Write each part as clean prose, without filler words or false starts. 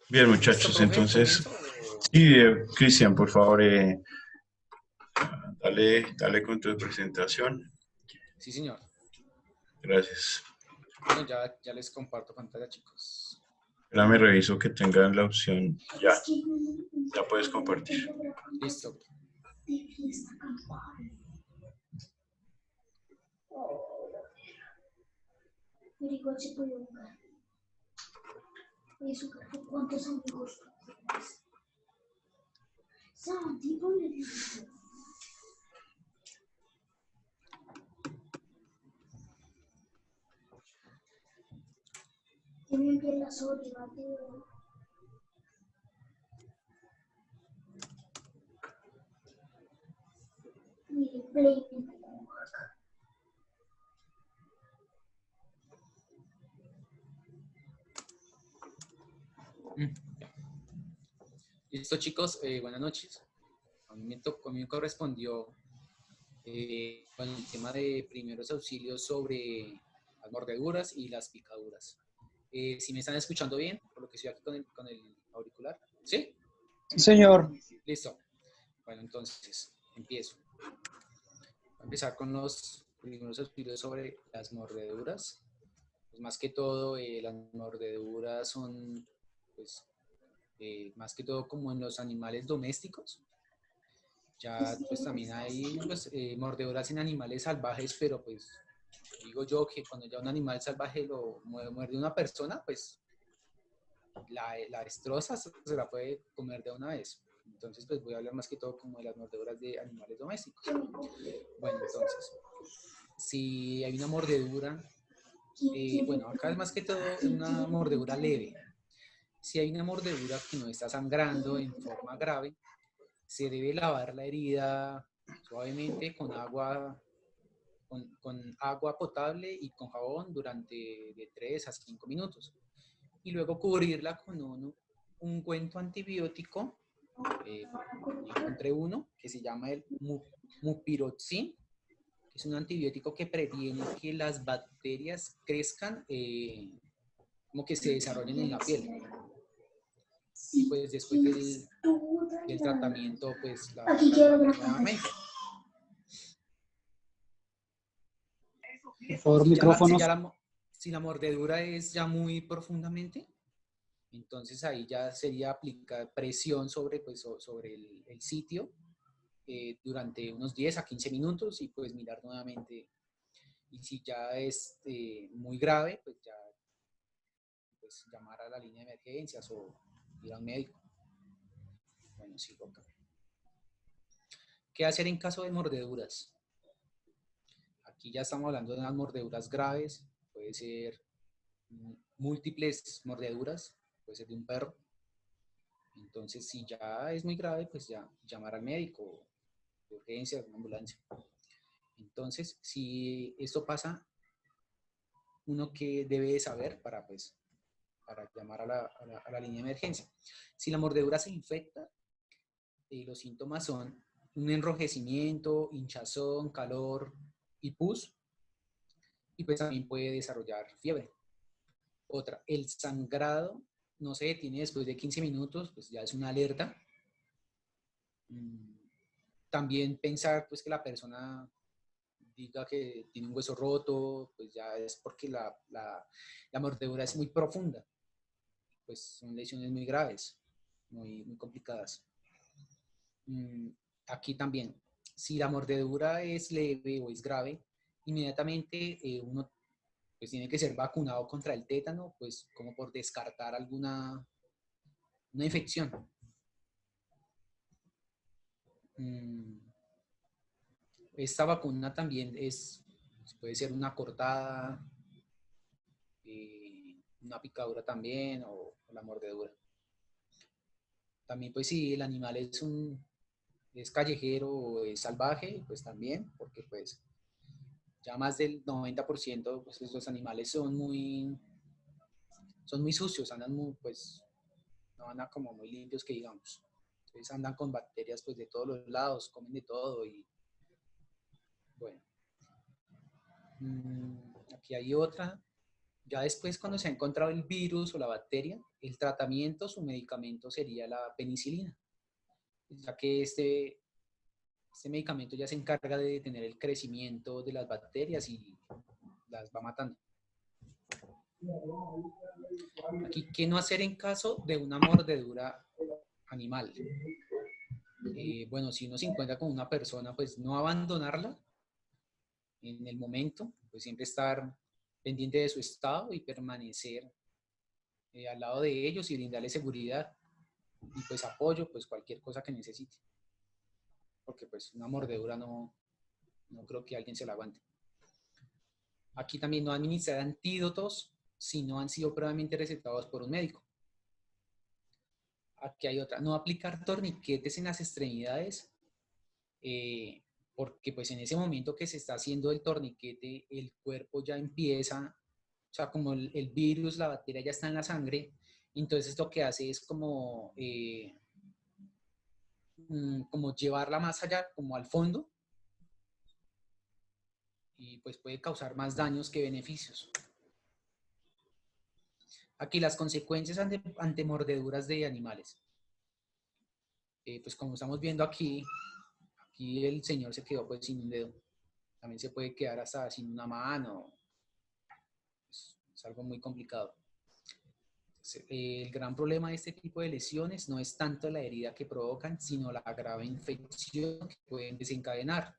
Bien, ¿Listo, muchachos, profe? entonces, ¿Comienzo? sí, Cristian, por favor, dale con tu presentación. Sí, señor. Gracias. Bueno, ya les comparto pantalla, chicos. Ahora reviso que tengan la opción. Ya, ya puedes compartir. Listo. Ya. Listo, chicos. Buenas noches. A mí me correspondió con el tema de primeros auxilios sobre las mordeduras y las picaduras. Si me están escuchando bien, por lo que estoy aquí con el auricular. ¿Sí? Sí, señor. Listo. Bueno, entonces, empiezo. Voy a empezar con los primeros auxilios sobre las mordeduras. Pues más que todo, las mordeduras son, pues, más que todo como en los animales domésticos. Ya, pues también hay pues, mordeduras en animales salvajes, pero pues digo yo que cuando ya un animal salvaje lo muerde una persona, pues la destroza, se la puede comer de una vez. Entonces, pues voy a hablar más que todo como de las mordeduras de animales domésticos. Bueno, entonces, si hay una mordedura, bueno, acá es más que todo una mordedura leve. Si hay una mordedura que no está sangrando en forma grave, se debe lavar la herida suavemente con agua potable y con jabón durante de 3 a 5 minutos. Y luego cubrirla con un ungüento antibiótico. eh, Encontré uno que se llama el Mupiroxin, que es un antibiótico que previene que las bacterias crezcan, como que se desarrollen en la piel. Y pues después del tratamiento, pues la lavamos nuevamente. Por favor, Si ya la, si ya micrófonos. la, si la mordedura es ya muy profundamente, entonces ahí ya sería aplicar presión sobre el sitio durante unos 10 a 15 minutos y pues mirar nuevamente. Y si ya es muy grave, pues ya pues, llamar a la línea de emergencias o ir a un médico. Bueno, sigo acá. ¿Qué hacer en caso de mordeduras? Aquí ya estamos hablando de unas mordeduras graves, puede ser múltiples mordeduras, puede ser de un perro. Entonces, si ya es muy grave, pues ya llamar al médico de urgencia, una ambulancia. Entonces, si esto pasa, uno que debe saber para llamar a la línea de emergencia. Si la mordedura se infecta, los síntomas son un enrojecimiento, hinchazón, calor y pus, y pues también puede desarrollar fiebre. Otra, el sangrado no se detiene después de 15 minutos, pues ya es una alerta. También pensar pues que la persona diga que tiene un hueso roto, pues ya es porque la mordedura es muy profunda, pues son lesiones muy graves, muy complicadas. Aquí también, si la mordedura es leve o es grave, inmediatamente uno pues tiene que ser vacunado contra el tétano, pues como por descartar una infección. Esta vacuna también puede ser una cortada, una picadura también o la mordedura. También pues si el animal es callejero o es salvaje, pues también, porque pues ya más del 90% pues los animales son muy sucios, andan pues no andan como muy limpios que digamos. Entonces andan con bacterias pues de todos los lados, comen de todo y bueno. Aquí hay otra. Ya después, cuando se ha encontrado el virus o la bacteria, el tratamiento, su medicamento sería la penicilina, ya que este medicamento ya se encarga de detener el crecimiento de las bacterias y las va matando. Aquí, ¿qué no hacer en caso de una mordedura animal? Bueno, si uno se encuentra con una persona, pues no abandonarla en el momento, pues siempre estar pendiente de su estado y permanecer al lado de ellos y brindarles seguridad y pues apoyo, pues cualquier cosa que necesite. Porque pues una mordedura no creo que alguien se la aguante. Aquí también no administrar antídotos si no han sido previamente recetados por un médico. Aquí hay otra, no aplicar torniquetes en las extremidades, porque pues en ese momento que se está haciendo el torniquete, el cuerpo ya empieza, o sea, como el virus, la bacteria ya está en la sangre, entonces lo que hace es como llevarla más allá, como al fondo, y pues puede causar más daños que beneficios. Aquí las consecuencias ante mordeduras de animales. Pues como estamos viendo aquí el señor se quedó pues sin un dedo. También se puede quedar hasta sin una mano. Es algo muy complicado. El gran problema de este tipo de lesiones no es tanto la herida que provocan, sino la grave infección que pueden desencadenar.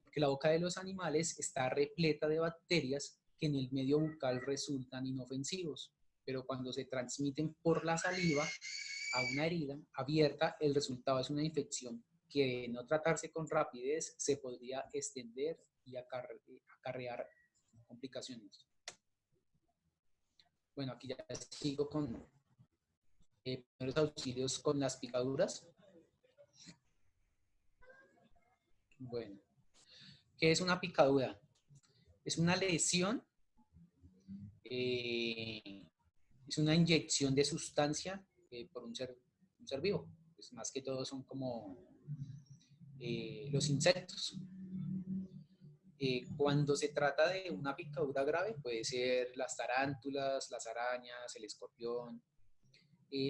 Porque la boca de los animales está repleta de bacterias que en el medio bucal resultan inofensivos, pero cuando se transmiten por la saliva a una herida abierta, el resultado es una infección que de no tratarse con rapidez se podría extender y acarrear complicaciones. Bueno, aquí ya sigo con primeros auxilios con las picaduras. Bueno, ¿qué es una picadura? Es una lesión, es una inyección de sustancia por un ser vivo. Pues más que todo son como los insectos. Cuando se trata de una picadura grave, puede ser las tarántulas, las arañas, el escorpión,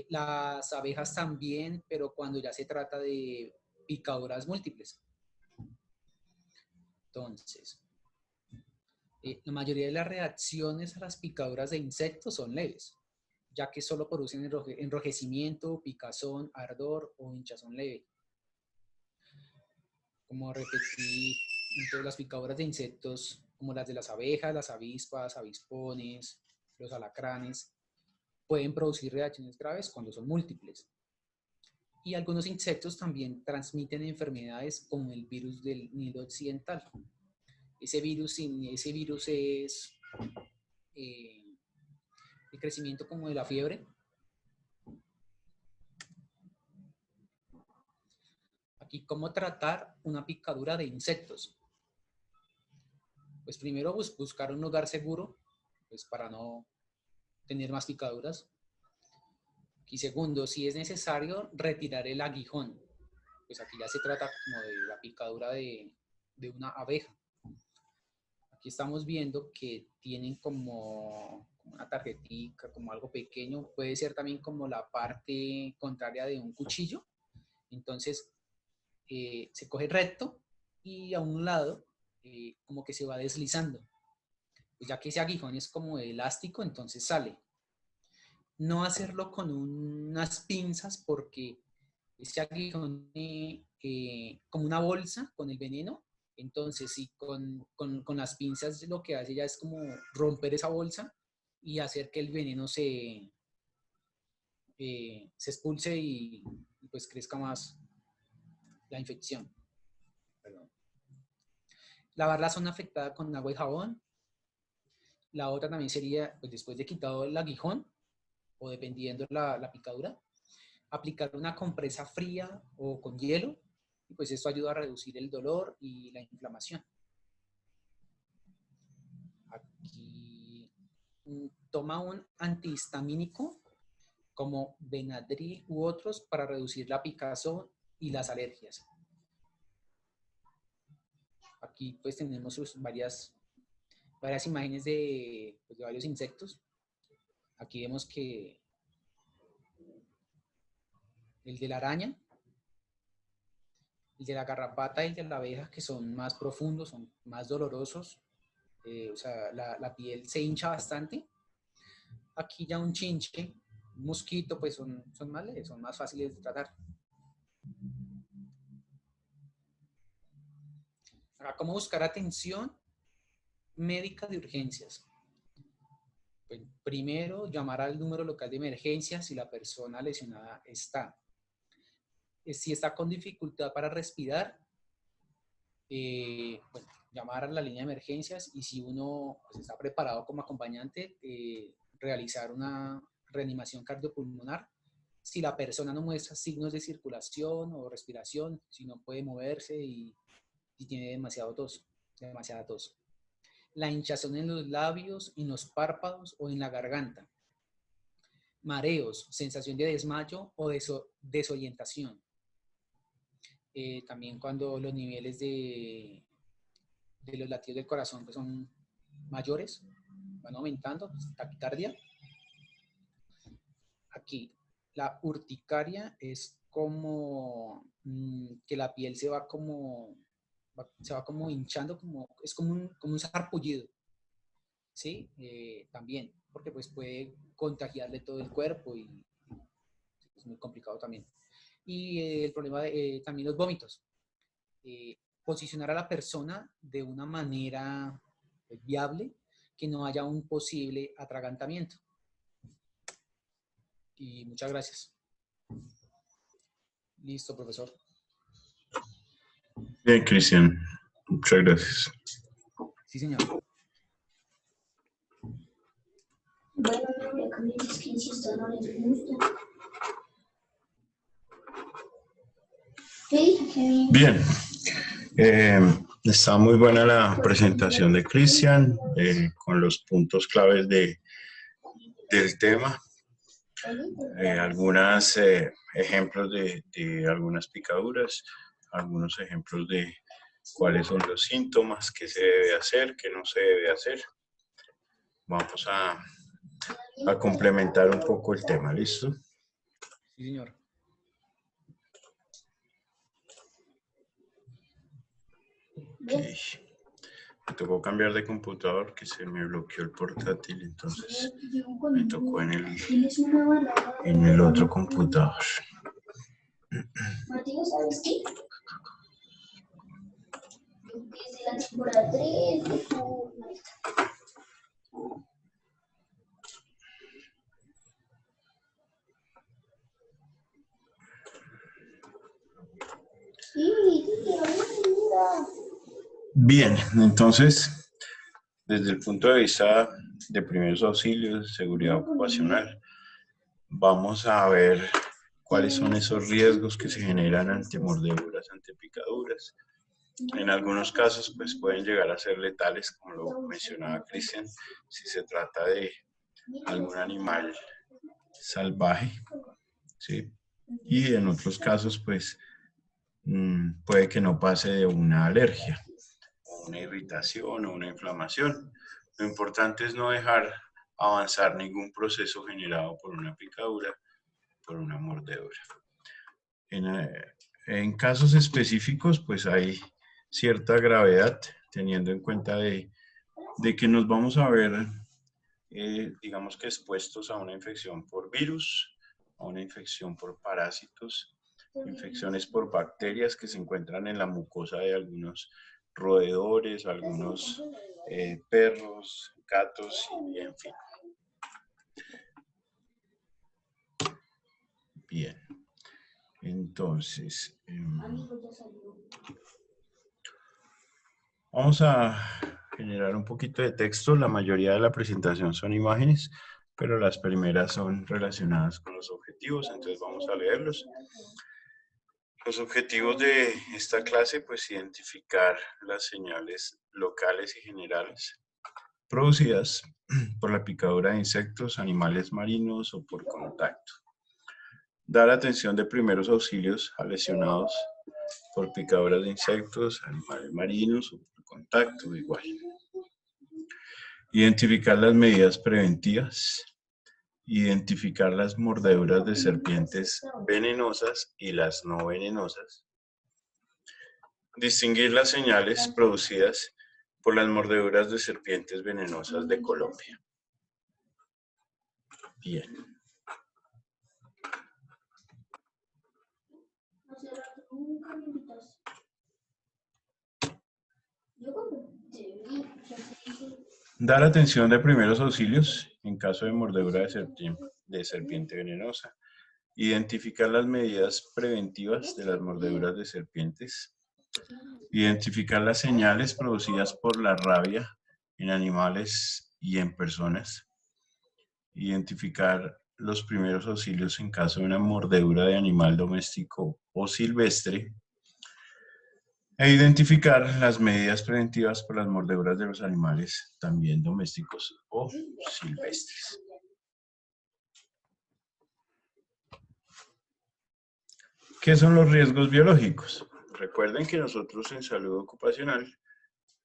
las abejas también, pero cuando ya se trata de picaduras múltiples. Entonces, la mayoría de las reacciones a las picaduras de insectos son leves, ya que solo producen enrojecimiento, picazón, ardor o hinchazón leve. Como repetí, entonces las picaduras de insectos, como las de las abejas, las avispas, avispones, los alacranes, pueden producir reacciones graves cuando son múltiples. Y algunos insectos también transmiten enfermedades como el virus del Nilo occidental. Ese virus es el crecimiento como de la fiebre. Aquí, ¿cómo tratar una picadura de insectos? Pues primero buscar un lugar seguro, pues para no tener más picaduras. Y segundo, si es necesario, retirar el aguijón. Pues aquí ya se trata como de la picadura de una abeja. Aquí estamos viendo que tienen como una tarjetita, como algo pequeño. Puede ser también como la parte contraria de un cuchillo. Entonces, se coge recto y a un lado como que se va deslizando. Pues ya que ese aguijón es como elástico, entonces sale. No hacerlo con unas pinzas porque ese aguijón como una bolsa con el veneno. Entonces, si con las pinzas lo que hace ya es como romper esa bolsa y hacer que el veneno se expulse y pues crezca más la infección. Perdón. Lavar la zona afectada con agua y jabón. La otra también sería, pues después de quitado el aguijón, o dependiendo la picadura, aplicar una compresa fría o con hielo, y pues esto ayuda a reducir el dolor y la inflamación. Aquí toma un antihistamínico como Benadryl u otros para reducir la picazón y las alergias. Aquí pues tenemos varias varias imágenes de, pues, de varios insectos. Aquí vemos que el de la araña, el de la garrapata y el de la abeja, que son más profundos, son más dolorosos, o sea, la piel se hincha bastante. Aquí ya un chinche, un mosquito, pues son más leves, son más fáciles de tratar. Acá, ¿cómo buscar atención médica de urgencias? Pues, primero, llamar al número local de emergencia si la persona lesionada está. Si está con dificultad para respirar, bueno, llamar a la línea de emergencias, y si uno pues, está preparado como acompañante, realizar una reanimación cardiopulmonar. Si la persona no muestra signos de circulación o respiración, si no puede moverse y tiene demasiada tos. La hinchazón en los labios, en los párpados o en la garganta. Mareos, sensación de desmayo o desorientación. También cuando los niveles de los latidos del corazón pues, son mayores, van aumentando, taquicardia. Aquí, la urticaria es como que la piel se va como hinchando, es como un sarpullido, ¿sí? También, porque pues puede contagiarle todo el cuerpo y es muy complicado también. Y el problema de también los vómitos. Posicionar a la persona de una manera viable, que no haya un posible atragantamiento. Y muchas gracias. Listo, profesor. Bien, Cristian. Muchas gracias. Sí, señor. Bien. Está muy buena la presentación de Cristian, con los puntos claves del tema. Algunos ejemplos de algunas picaduras, algunos ejemplos de cuáles son los síntomas, qué se debe hacer, qué no se debe hacer. Vamos a complementar un poco el tema, ¿listo? Sí, señor. Okay. Me tocó cambiar de computador, que se me bloqueó el portátil, entonces me tocó en el otro computador. Martín, ¿sabes qué? Desde la temporada 3 de Fortnite. Bien, entonces, desde el punto de vista de primeros auxilios, seguridad ocupacional, vamos a ver cuáles son esos riesgos que se generan ante mordeduras, ante picaduras. En algunos casos, pues pueden llegar a ser letales, como lo mencionaba Cristian, si se trata de algún animal salvaje, ¿sí? Y en otros casos, pues, puede que no pase de una alergia, o una irritación o una inflamación. Lo importante es no dejar avanzar ningún proceso generado por una picadura, por una mordedura. En casos específicos, pues hay cierta gravedad, teniendo en cuenta de que nos vamos a ver, digamos que expuestos a una infección por virus, a una infección por parásitos, infecciones por bacterias que se encuentran en la mucosa de algunos roedores, algunos perros, gatos y en fin. Bien. Entonces, vamos a generar un poquito de texto. La mayoría de la presentación son imágenes, pero las primeras son relacionadas con los objetivos, entonces vamos a leerlos. Los objetivos de esta clase, pues identificar las señales locales y generales producidas por la picadura de insectos, animales marinos o por contacto. Dar atención de primeros auxilios a lesionados por picaduras de insectos, animales marinos o por contacto igual. Identificar las medidas preventivas. Identificar las mordeduras de serpientes venenosas y las no venenosas. Distinguir las señales producidas por las mordeduras de serpientes venenosas de Colombia. Bien. Dar atención de primeros auxilios en caso de mordedura de serpiente venenosa. Identificar las medidas preventivas de las mordeduras de serpientes. Identificar las señales producidas por la rabia en animales y en personas. Identificar los primeros auxilios en caso de una mordedura de animal doméstico o silvestre. E identificar las medidas preventivas por las mordeduras de los animales, también domésticos o silvestres. ¿Qué son los riesgos biológicos? Recuerden que nosotros en salud ocupacional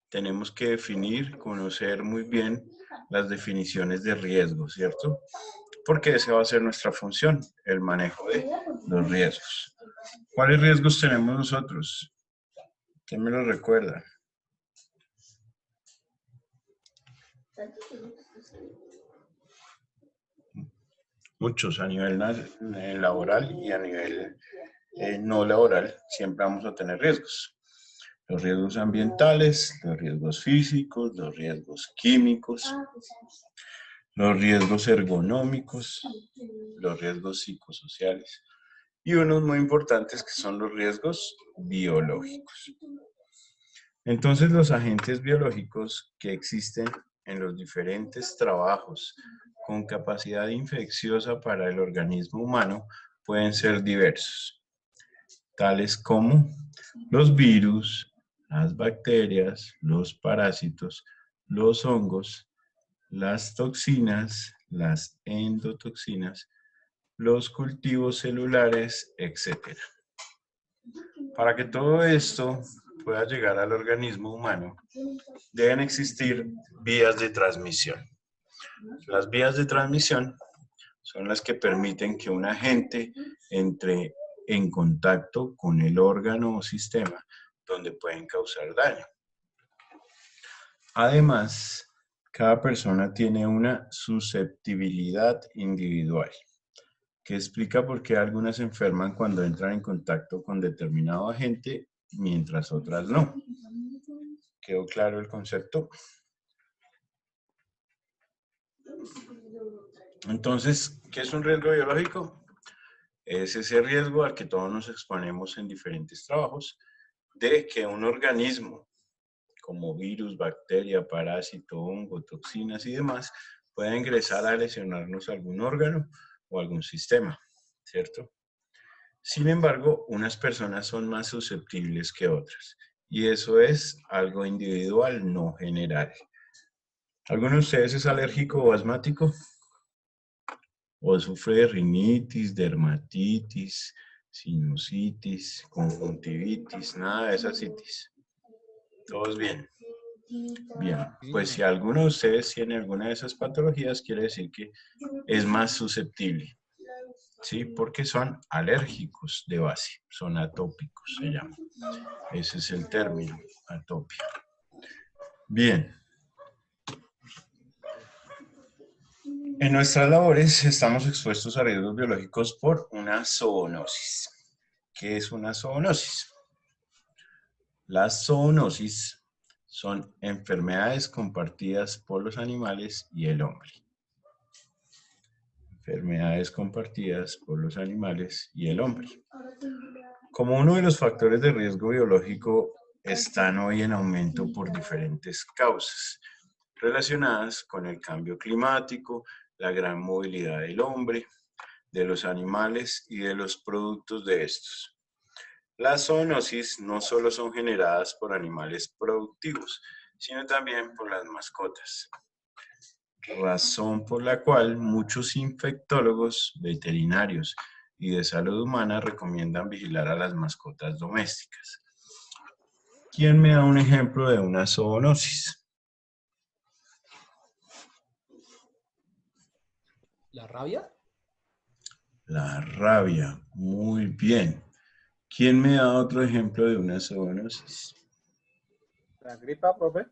tenemos que definir, conocer muy bien las definiciones de riesgo, ¿cierto? Porque esa va a ser nuestra función, el manejo de los riesgos. ¿Cuáles riesgos tenemos nosotros? ¿Quién me lo recuerda? Muchos, a nivel laboral y a nivel no laboral, siempre vamos a tener riesgos. Los riesgos ambientales, los riesgos físicos, los riesgos químicos, los riesgos ergonómicos, los riesgos psicosociales y unos muy importantes que son los riesgos biológicos. Entonces, los agentes biológicos que existen en los diferentes trabajos con capacidad infecciosa para el organismo humano pueden ser diversos, tales como los virus, las bacterias, los parásitos, los hongos, las toxinas, las endotoxinas, los cultivos celulares, etc. Para que todo esto pueda llegar al organismo humano, deben existir vías de transmisión. Las vías de transmisión son las que permiten que un agente entre en contacto con el órgano o sistema donde pueden causar daño. Además, cada persona tiene una susceptibilidad individual, que explica por qué algunas se enferman cuando entran en contacto con determinado agente, mientras otras no. ¿Quedó claro el concepto? Entonces, ¿qué es un riesgo biológico? Es ese riesgo al que todos nos exponemos en diferentes trabajos, de que un organismo, como virus, bacteria, parásito, hongo, toxinas y demás, pueda ingresar a lesionarnos algún órgano o algún sistema, ¿cierto? Sin embargo, unas personas son más susceptibles que otras, y eso es algo individual, no general. ¿Alguno de ustedes es alérgico o asmático? ¿O sufre de rinitis, dermatitis, sinusitis, conjuntivitis, nada de esas itis? ¿Todos bien? Bien, pues si alguno de ustedes tiene alguna de esas patologías, quiere decir que es más susceptible, ¿sí? Porque son alérgicos de base, son atópicos, se llama. Ese es el término, atopia. Bien. En nuestras labores estamos expuestos a riesgos biológicos por una zoonosis. ¿Qué es una zoonosis? Las zoonosis son enfermedades compartidas por los animales y el hombre. Enfermedades compartidas por los animales y el hombre. Como uno de los factores de riesgo biológico están hoy en aumento por diferentes causas relacionadas con el cambio climático, la gran movilidad del hombre, de los animales y de los productos de estos. Las zoonosis no solo son generadas por animales productivos, sino también por las mascotas. Razón por la cual muchos infectólogos, veterinarios y de salud humana recomiendan vigilar a las mascotas domésticas. ¿Quién me da un ejemplo de una zoonosis? ¿La rabia? La rabia. Muy bien. ¿Quién me da otro ejemplo de una zoonosis? La gripa, profe.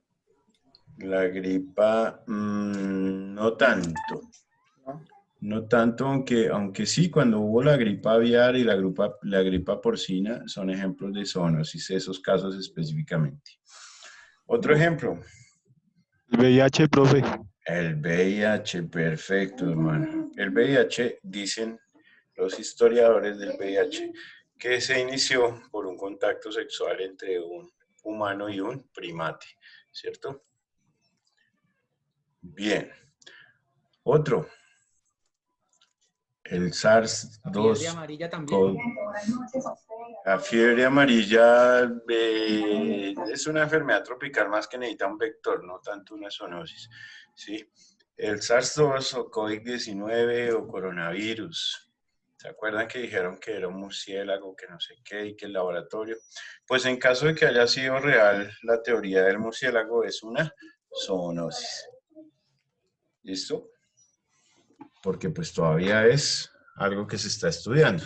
La gripa, no tanto. No. No tanto, aunque sí, cuando hubo la gripa aviar y la gripa porcina, son ejemplos de zoonosis, esos casos específicamente. Otro ejemplo. El VIH, profe. El VIH, perfecto, hermano. El VIH, dicen los historiadores del VIH, que se inició por un contacto sexual entre un humano y un primate, ¿cierto? Bien. Otro. El ¿La fiebre SARS-2. amarilla también? La fiebre amarilla es una enfermedad tropical más que necesita un vector, no tanto una zoonosis, ¿sí? El SARS-2 o COVID-19 o coronavirus. ¿Se acuerdan que dijeron que era un murciélago, que no sé qué, y que el laboratorio? Pues en caso de que haya sido real la teoría del murciélago, es una zoonosis. ¿Listo? Porque pues todavía es algo que se está estudiando.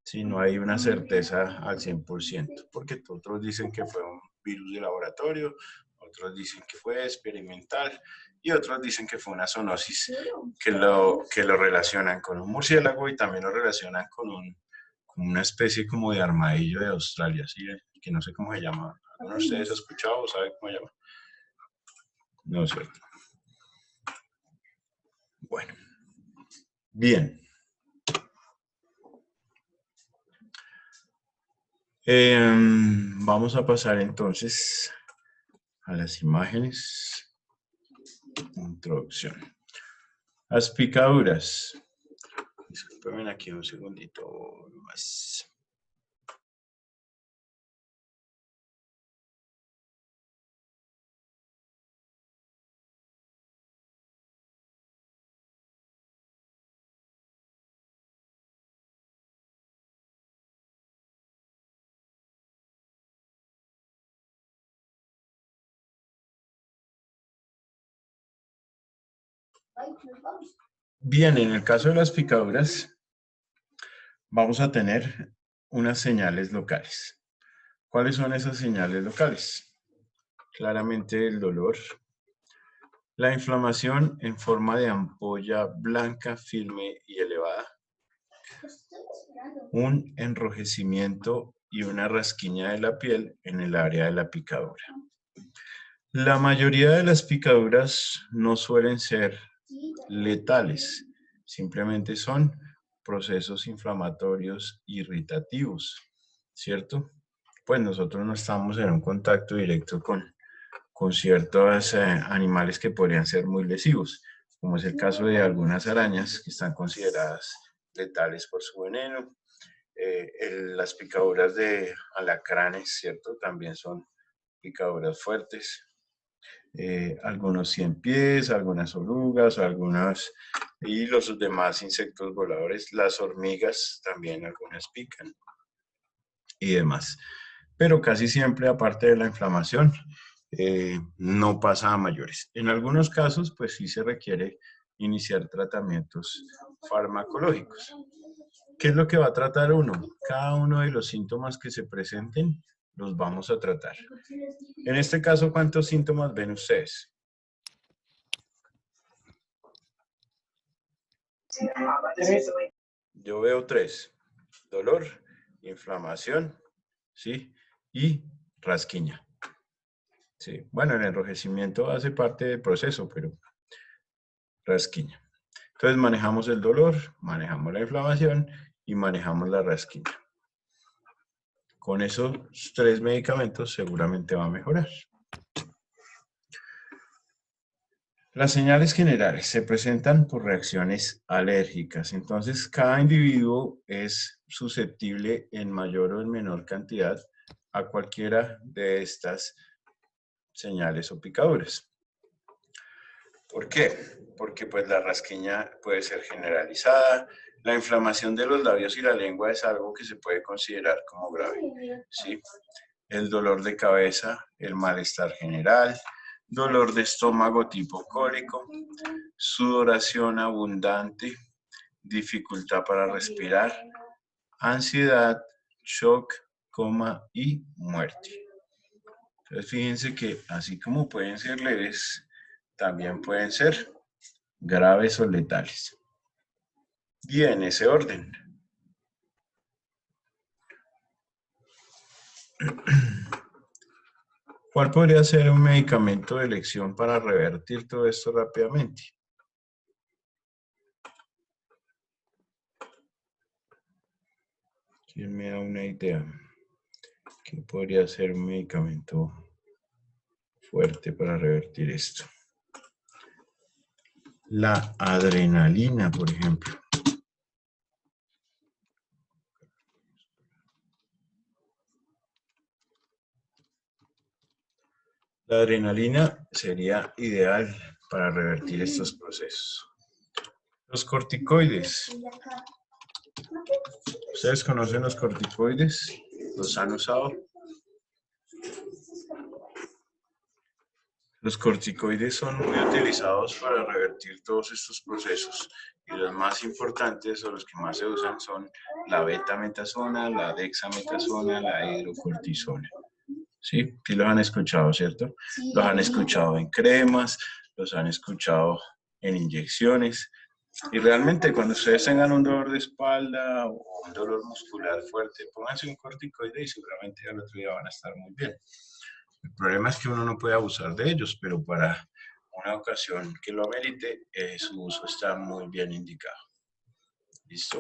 Sí, no hay una certeza al 100%, porque otros dicen que fue un virus de laboratorio, otros dicen que fue experimental y otros dicen que fue una zoonosis que lo relacionan con un murciélago y también lo relacionan con una especie como de armadillo de Australia, ¿sí? Que no sé cómo se llama. ¿Alguno de ustedes ha escuchado o sabe cómo se llama? No es cierto. Bueno, bien. Vamos a pasar entonces a las imágenes. Introducción. Las picaduras. Disculpen aquí un segundito más. Bien, en el caso de las picaduras, vamos a tener unas señales locales. ¿Cuáles son esas señales locales? Claramente el dolor, la inflamación en forma de ampolla blanca, firme y elevada, un enrojecimiento y una rasquiña de la piel en el área de la picadura. La mayoría de las picaduras no suelen ser letales, simplemente son procesos inflamatorios irritativos, ¿cierto? Pues nosotros no estamos en un contacto directo con ciertos animales que podrían ser muy lesivos, como es el caso de algunas arañas que están consideradas letales por su veneno. Las picaduras de alacranes, ¿cierto? También son picaduras fuertes. Algunos 100 pies, algunas orugas, y los demás insectos voladores, las hormigas también algunas pican y demás. Pero casi siempre, aparte de la inflamación, no pasa a mayores. En algunos casos, pues sí se requiere iniciar tratamientos farmacológicos. ¿Qué es lo que va a tratar uno? Cada uno de los síntomas que se presenten los vamos a tratar. En este caso, ¿cuántos síntomas ven ustedes? Yo veo 3. Dolor, inflamación, ¿sí? Y rasquiña. Sí. Bueno, el enrojecimiento hace parte del proceso, pero rasquiña. Entonces manejamos el dolor, manejamos la inflamación y manejamos la rasquiña. Con esos 3 medicamentos seguramente va a mejorar. Las señales generales se presentan por reacciones alérgicas. Entonces, cada individuo es susceptible en mayor o en menor cantidad a cualquiera de estas señales o picaduras. ¿Por qué? Porque pues la rasquiña puede ser generalizada. La inflamación de los labios y la lengua es algo que se puede considerar como grave, ¿sí? El dolor de cabeza, el malestar general, dolor de estómago tipo cólico, sudoración abundante, dificultad para respirar, ansiedad, shock, coma y muerte. Entonces fíjense que así como pueden ser leves, también pueden ser graves o letales. Y en ese orden. ¿Cuál podría ser un medicamento de elección para revertir todo esto rápidamente? ¿Quién me da una idea? ¿Qué podría ser un medicamento fuerte para revertir esto? La adrenalina, por ejemplo. La adrenalina sería ideal para revertir estos procesos. Los corticoides. ¿Ustedes conocen los corticoides? ¿Los han usado? Los corticoides son muy utilizados para revertir todos estos procesos y los más importantes o los que más se usan son la betametasona, la dexametasona, la hidrocortisona. Sí, sí los han escuchado, ¿cierto? Los han escuchado en cremas, los han escuchado en inyecciones. Y realmente cuando ustedes tengan un dolor de espalda o un dolor muscular fuerte, pónganse un corticoide y seguramente al otro día van a estar muy bien. El problema es que uno no puede abusar de ellos, pero para una ocasión que lo amerite, su uso está muy bien indicado. ¿Listo?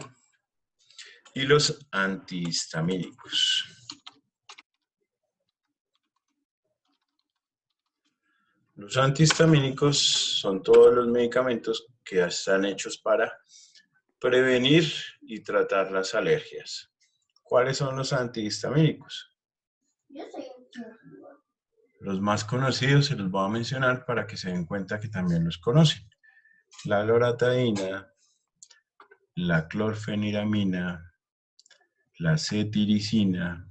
Y los antihistamínicos. Los antihistamínicos son todos los medicamentos que están hechos para prevenir y tratar las alergias. ¿Cuáles son los antihistamínicos? Los más conocidos se los voy a mencionar para que se den cuenta que también los conocen. La loratadina, la clorfeniramina, la cetiricina,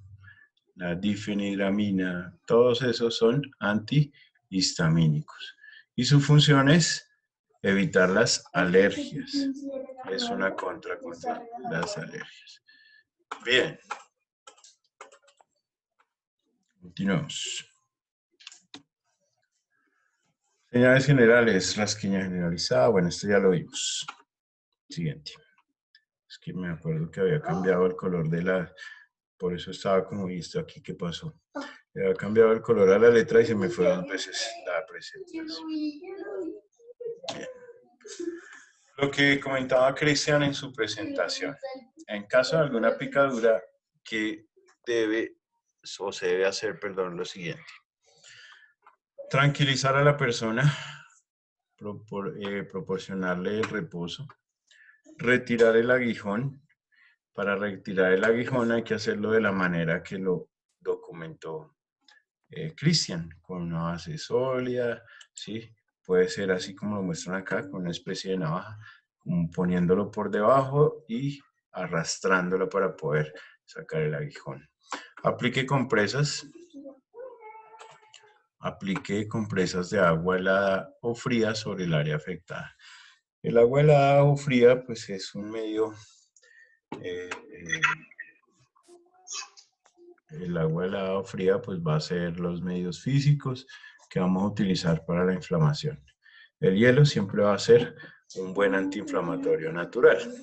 la difenidramina, todos esos son antihistamínicos. Y su función es evitar las alergias. Es una contra las alergias. Bien. Continuamos. Señales generales, rasquiña generalizada. Bueno, esto ya lo vimos. Siguiente. Es que me acuerdo que había cambiado el color de la... Por eso estaba como visto aquí. ¿Qué pasó? Había cambiado el color a la letra y se me fue 2 veces la presentación. Bien. Lo que comentaba Cristian en su presentación. En caso de alguna picadura, ¿qué debe o se debe hacer, perdón, lo siguiente? Tranquilizar a la persona, proporcionarle el reposo, retirar el aguijón. Para retirar el aguijón hay que hacerlo de la manera que lo documentó Cristian, con una base sólida, ¿sí? Puede ser así como lo muestran acá, con una especie de navaja, poniéndolo por debajo y arrastrándolo para poder sacar el aguijón. Aplique compresas de agua helada o fría sobre el área afectada. El agua helada o fría, pues es un medio, el agua helada o fría, pues va a ser los medios físicos que vamos a utilizar para la inflamación. El hielo siempre va a ser un buen antiinflamatorio natural.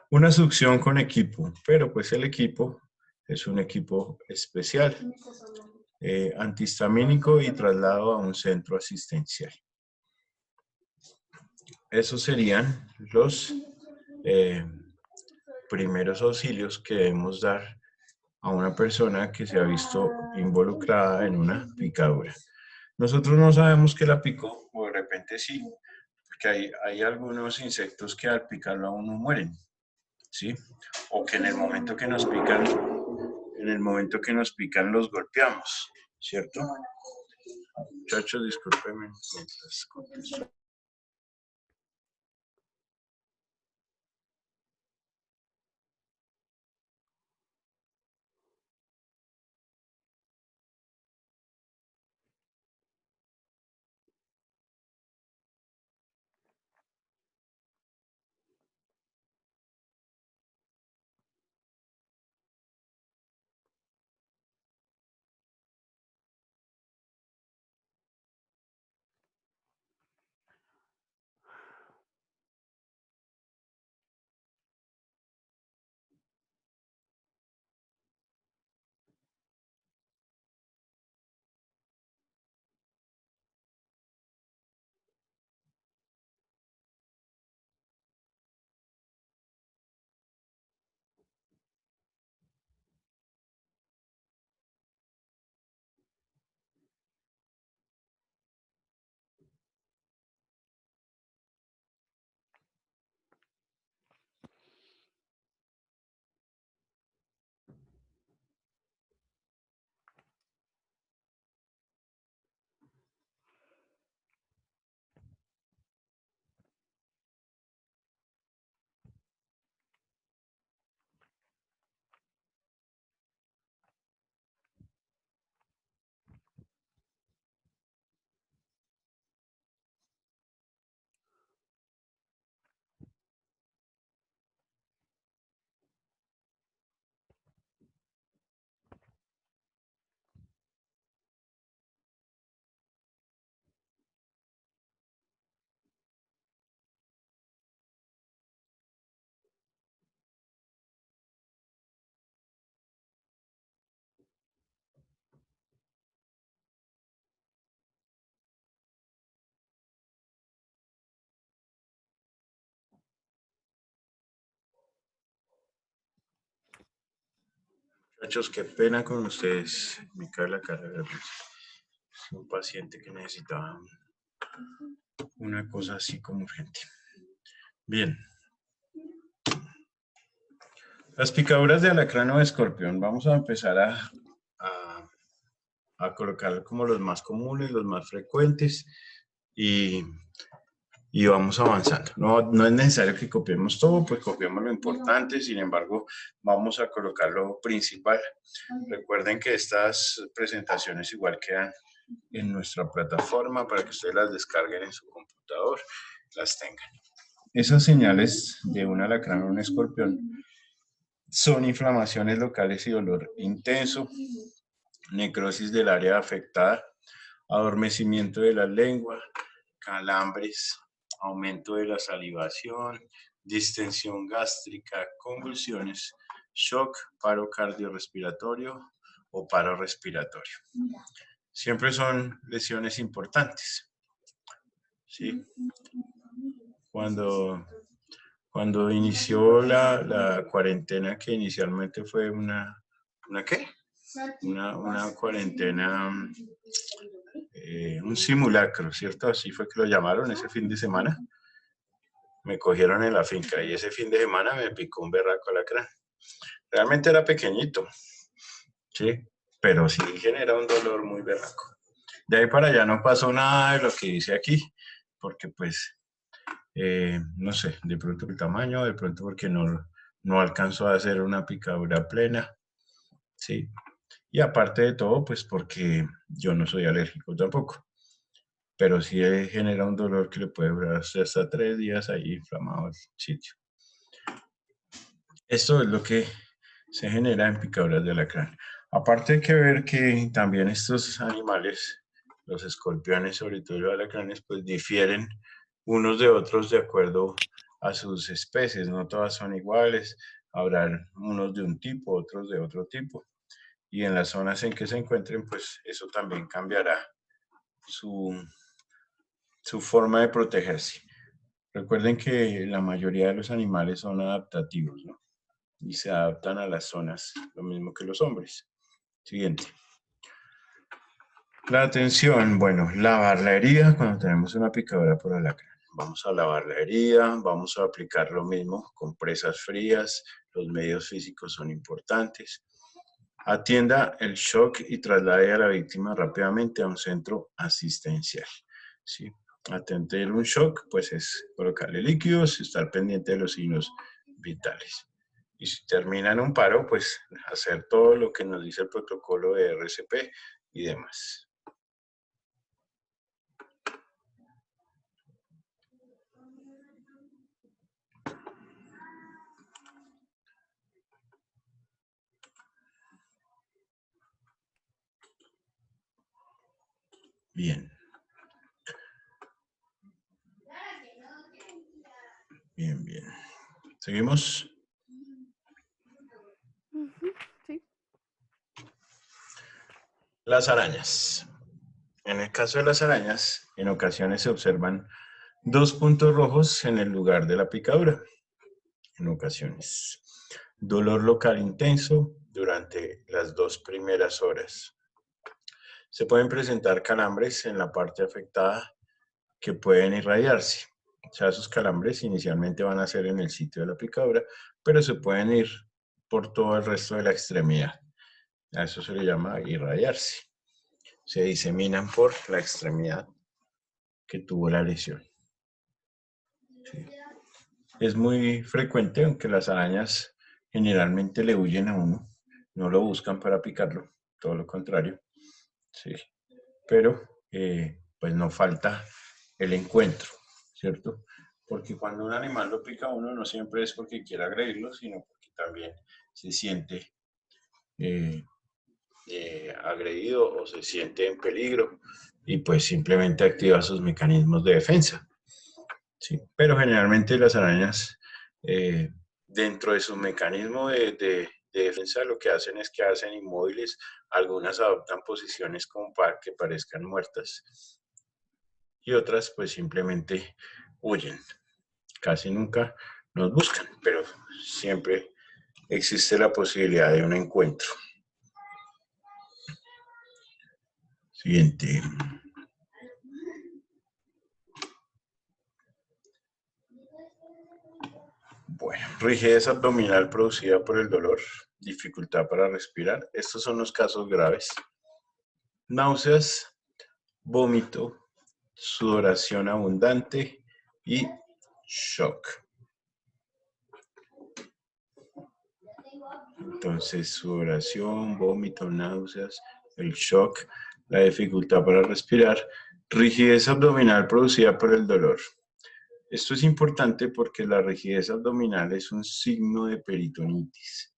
Una succión con equipo, pero pues el equipo es un equipo especial, antihistamínico y traslado a un centro asistencial. Esos serían los primeros auxilios que debemos dar a una persona que se ha visto involucrada en una picadura. Nosotros no sabemos que la picó, o de repente sí, porque hay algunos insectos que al picarlo a uno mueren, ¿sí? O que en el momento que nos pican los golpeamos, ¿cierto? Muchachos, discúlpenme mientras contesto. Muchachos, qué pena con ustedes. Me cae la cara de risa. Es un paciente que necesitaba una cosa así como urgente. Bien. Las picaduras de alacrán o de escorpión. Vamos a empezar a colocar como los más comunes, los más frecuentes y vamos avanzando. No es necesario que copiemos todo, pues copiemos lo importante, sin embargo, vamos a colocar lo principal. Recuerden que estas presentaciones igual quedan en nuestra plataforma para que ustedes las descarguen en su computador, las tengan. Esas señales de un alacrán o un escorpión son inflamaciones locales y dolor intenso, necrosis del área afectada, adormecimiento de la lengua, calambres, aumento de la salivación, distensión gástrica, convulsiones, shock, paro cardiorrespiratorio o paro respiratorio. Siempre son lesiones importantes. ¿Sí? Cuando inició la cuarentena, que inicialmente fue ¿una qué? Una cuarentena, un simulacro, ¿cierto? Así fue que lo llamaron ese fin de semana. Me cogieron en la finca y ese fin de semana me picó un berraco alacrán. Realmente era pequeñito, ¿sí? Pero sí genera un dolor muy berraco. De ahí para allá no pasó nada de lo que dice aquí, porque pues, no sé, de pronto el tamaño, de pronto porque no alcanzó a hacer una picadura plena, ¿sí? Y aparte de todo, pues porque yo no soy alérgico tampoco. Pero sí genera un dolor que le puede durar hasta 3 días ahí inflamado el sitio. Esto es lo que se genera en picaduras de alacrán. Aparte hay que ver que también estos animales, los escorpiones, sobre todo los alacranes, pues difieren unos de otros de acuerdo a sus especies. No todas son iguales. Habrá unos de un tipo, otros de otro tipo. Y en las zonas en que se encuentren, pues eso también cambiará su forma de protegerse. Recuerden que la mayoría de los animales son adaptativos, ¿no? Y se adaptan a las zonas, lo mismo que los hombres. Siguiente. La atención, bueno, lavar la herida cuando tenemos una picadura por alacrán. Vamos a lavar la herida, vamos a aplicar lo mismo, compresas frías, los medios físicos son importantes. Atienda el shock y traslade a la víctima rápidamente a un centro asistencial, ¿sí? Atender un shock, pues es colocarle líquidos, estar pendiente de los signos vitales. Y si termina en un paro, pues hacer todo lo que nos dice el protocolo de RCP y demás. Bien. Bien, bien. ¿Seguimos? Sí. Las arañas. En el caso de las arañas, en ocasiones se observan 2 puntos rojos en el lugar de la picadura. En ocasiones. Dolor local intenso durante las 2 primeras horas. Se pueden presentar calambres en la parte afectada que pueden irradiarse. O sea, esos calambres inicialmente van a ser en el sitio de la picadura, pero se pueden ir por todo el resto de la extremidad. A eso se le llama irradiarse. Se diseminan por la extremidad que tuvo la lesión. Sí. Es muy frecuente, aunque las arañas generalmente le huyen a uno, no lo buscan para picarlo, todo lo contrario. Sí. Pero pues no falta el encuentro, ¿cierto? Porque cuando un animal lo pica a uno no siempre es porque quiera agredirlo, sino porque también se siente agredido o se siente en peligro y pues simplemente activa sus mecanismos de defensa. Sí, pero generalmente las arañas, dentro de su mecanismo de defensa, lo que hacen es que hacen inmóviles, algunas adoptan posiciones como para que parezcan muertas y otras pues simplemente huyen. Casi nunca nos buscan, pero siempre existe la posibilidad de un encuentro. Siguiente. Bueno, rigidez abdominal producida por el dolor, dificultad para respirar. Estos son los casos graves. Náuseas, vómito, sudoración abundante y shock. Entonces, sudoración, vómito, náuseas, el shock, la dificultad para respirar, rigidez abdominal producida por el dolor. Esto es importante porque la rigidez abdominal es un signo de peritonitis.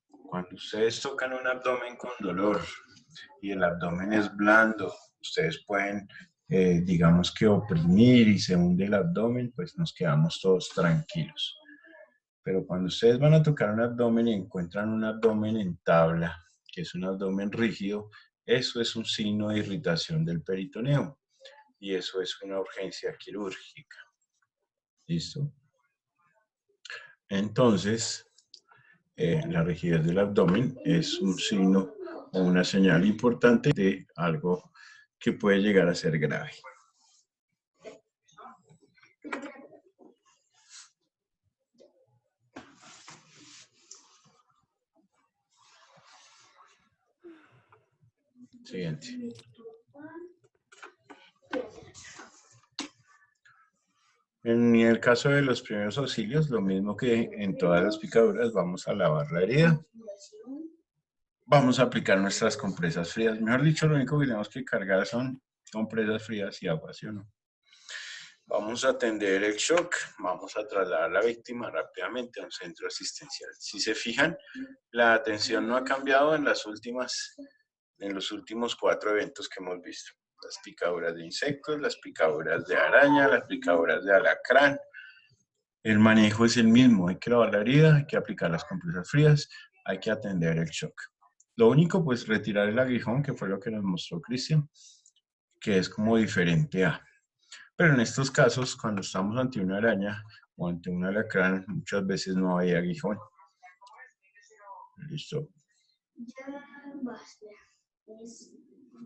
Cuando ustedes tocan un abdomen con dolor y el abdomen es blando, ustedes pueden, digamos que oprimir y se hunde el abdomen, pues nos quedamos todos tranquilos. Pero cuando ustedes van a tocar un abdomen y encuentran un abdomen en tabla, que es un abdomen rígido, eso es un signo de irritación del peritoneo y eso es una urgencia quirúrgica. ¿Listo? Entonces, la rigidez del abdomen es un signo o una señal importante de algo que puede llegar a ser grave. Siguiente. En el caso de los primeros auxilios, lo mismo que en todas las picaduras, vamos a lavar la herida. Vamos a aplicar nuestras compresas frías. Mejor dicho, lo único que tenemos que cargar son compresas frías y agua, ¿sí o no? Vamos a atender el shock. Vamos a trasladar a la víctima rápidamente a un centro asistencial. Si se fijan, la atención no ha cambiado en los últimos 4 eventos que hemos visto. Las picaduras de insectos, las picaduras de araña, las picaduras de alacrán. El manejo es el mismo. Hay que lavar la herida, hay que aplicar las compresas frías, hay que atender el shock. Lo único, pues, retirar el aguijón, que fue lo que nos mostró Cristian, que es como diferente a. Pero en estos casos, cuando estamos ante una araña o ante un alacrán, muchas veces no hay aguijón. Listo.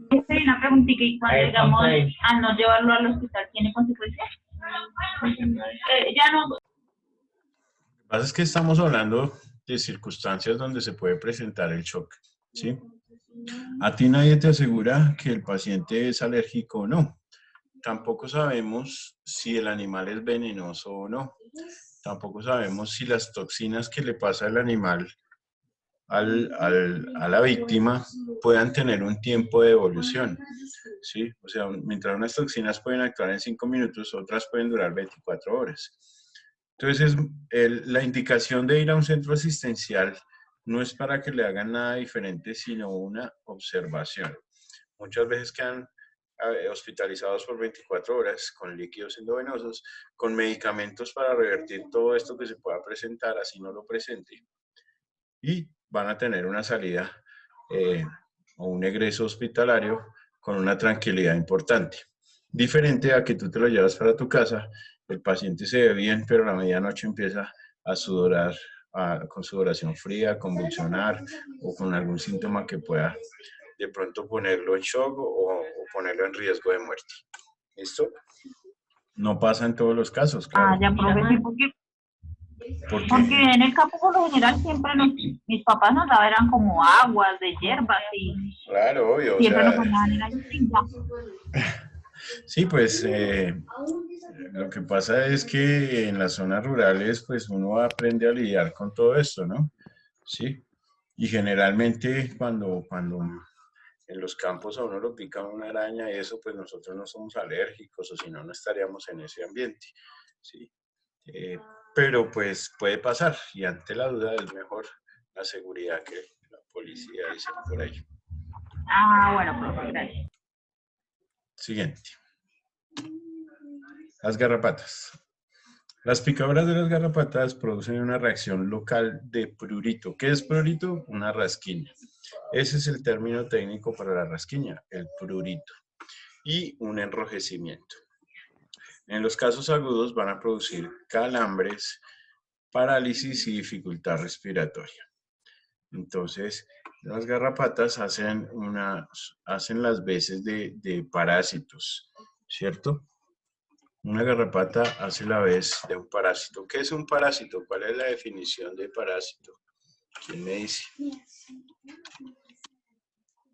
Una preguntita, y cuando digamos al no llevarlo al hospital, ¿tiene consecuencias? Ya no. Lo que pasa es que estamos hablando de circunstancias donde se puede presentar el shock, ¿sí? A ti nadie te asegura que el paciente es alérgico o no. Tampoco sabemos si el animal es venenoso o no. Tampoco sabemos si las toxinas que le pasa al animal a la víctima puedan tener un tiempo de evolución, ¿sí? O sea, mientras unas toxinas pueden actuar en 5 minutos, otras pueden durar 24 horas. Entonces, la indicación de ir a un centro asistencial no es para que le hagan nada diferente, sino una observación. Muchas veces quedan hospitalizados por 24 horas con líquidos endovenosos, con medicamentos para revertir todo esto que se pueda presentar, así no lo presente. Y van a tener una salida o un egreso hospitalario con una tranquilidad importante. Diferente a que tú te lo llevas para tu casa, el paciente se ve bien, pero a la medianoche empieza a sudorar, con sudoración fría, convulsionar o con algún síntoma que pueda de pronto ponerlo en shock o ponerlo en riesgo de muerte. ¿Listo? No pasa en todos los casos, claro. Ya, profe, porque en el campo por lo general siempre mis papás nos daban eran como aguas de hierbas y claro, obvio. Siempre o sea, nos ponían en la distinta. Sí, pues lo que pasa es que en las zonas rurales pues uno aprende a lidiar con todo esto, ¿no? Sí. Y generalmente cuando en los campos a uno lo pica una araña y eso, pues nosotros no somos alérgicos o si no, no estaríamos en ese ambiente, ¿sí? Pero pues puede pasar y ante la duda es mejor la seguridad que la policía dice por ahí. Bueno, profe, gracias. Siguiente. Las garrapatas. Las picaduras de las garrapatas producen una reacción local de prurito. ¿Qué es prurito? Una rasquiña. Ese es el término técnico para la rasquiña, el prurito. Y un enrojecimiento. En los casos agudos van a producir calambres, parálisis y dificultad respiratoria. Entonces, Las garrapatas hacen las veces de parásitos, ¿cierto? Una garrapata hace la vez de un parásito. ¿Qué es un parásito? ¿Cuál es la definición de parásito? ¿Quién me dice?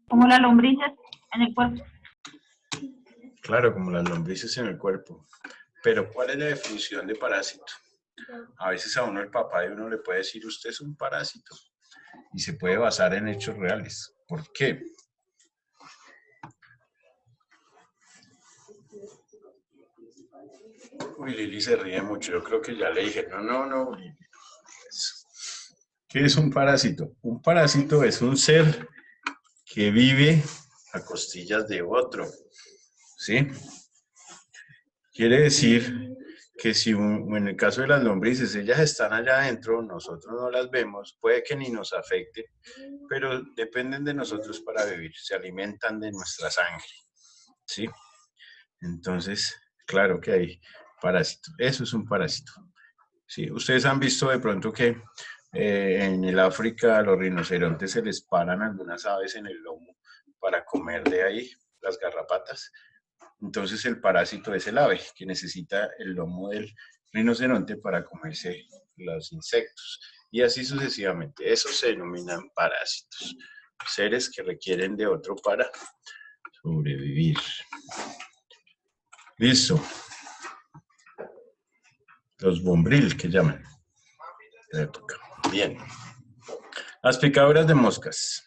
Como las lombrices en el cuerpo. Claro, como las lombrices en el cuerpo. Pero ¿cuál es la definición de parásito? A veces a uno el papá de uno le puede decir, usted es un parásito. Y se puede basar en hechos reales. ¿Por qué? Uy, Lili se ríe mucho. Yo creo que ya le dije, no, Lili. ¿Qué es un parásito? Un parásito es un ser que vive a costillas de otro. ¿Sí? Quiere decir que si en el caso de las lombrices, ellas están allá adentro, nosotros no las vemos, puede que ni nos afecte, pero dependen de nosotros para vivir, se alimentan de nuestra sangre, ¿sí? Entonces, claro que hay parásitos, eso es un parásito. ¿Sí? Ustedes han visto de pronto que en el África a los rinocerontes se les paran algunas aves en el lomo para comer de ahí, las garrapatas. Entonces el parásito es el ave que necesita el lomo del rinoceronte para comerse los insectos. Y así sucesivamente. Esos se denominan parásitos. Seres que requieren de otro para sobrevivir. Listo. Los bombril que llaman. De época. Bien. Las picaduras de moscas.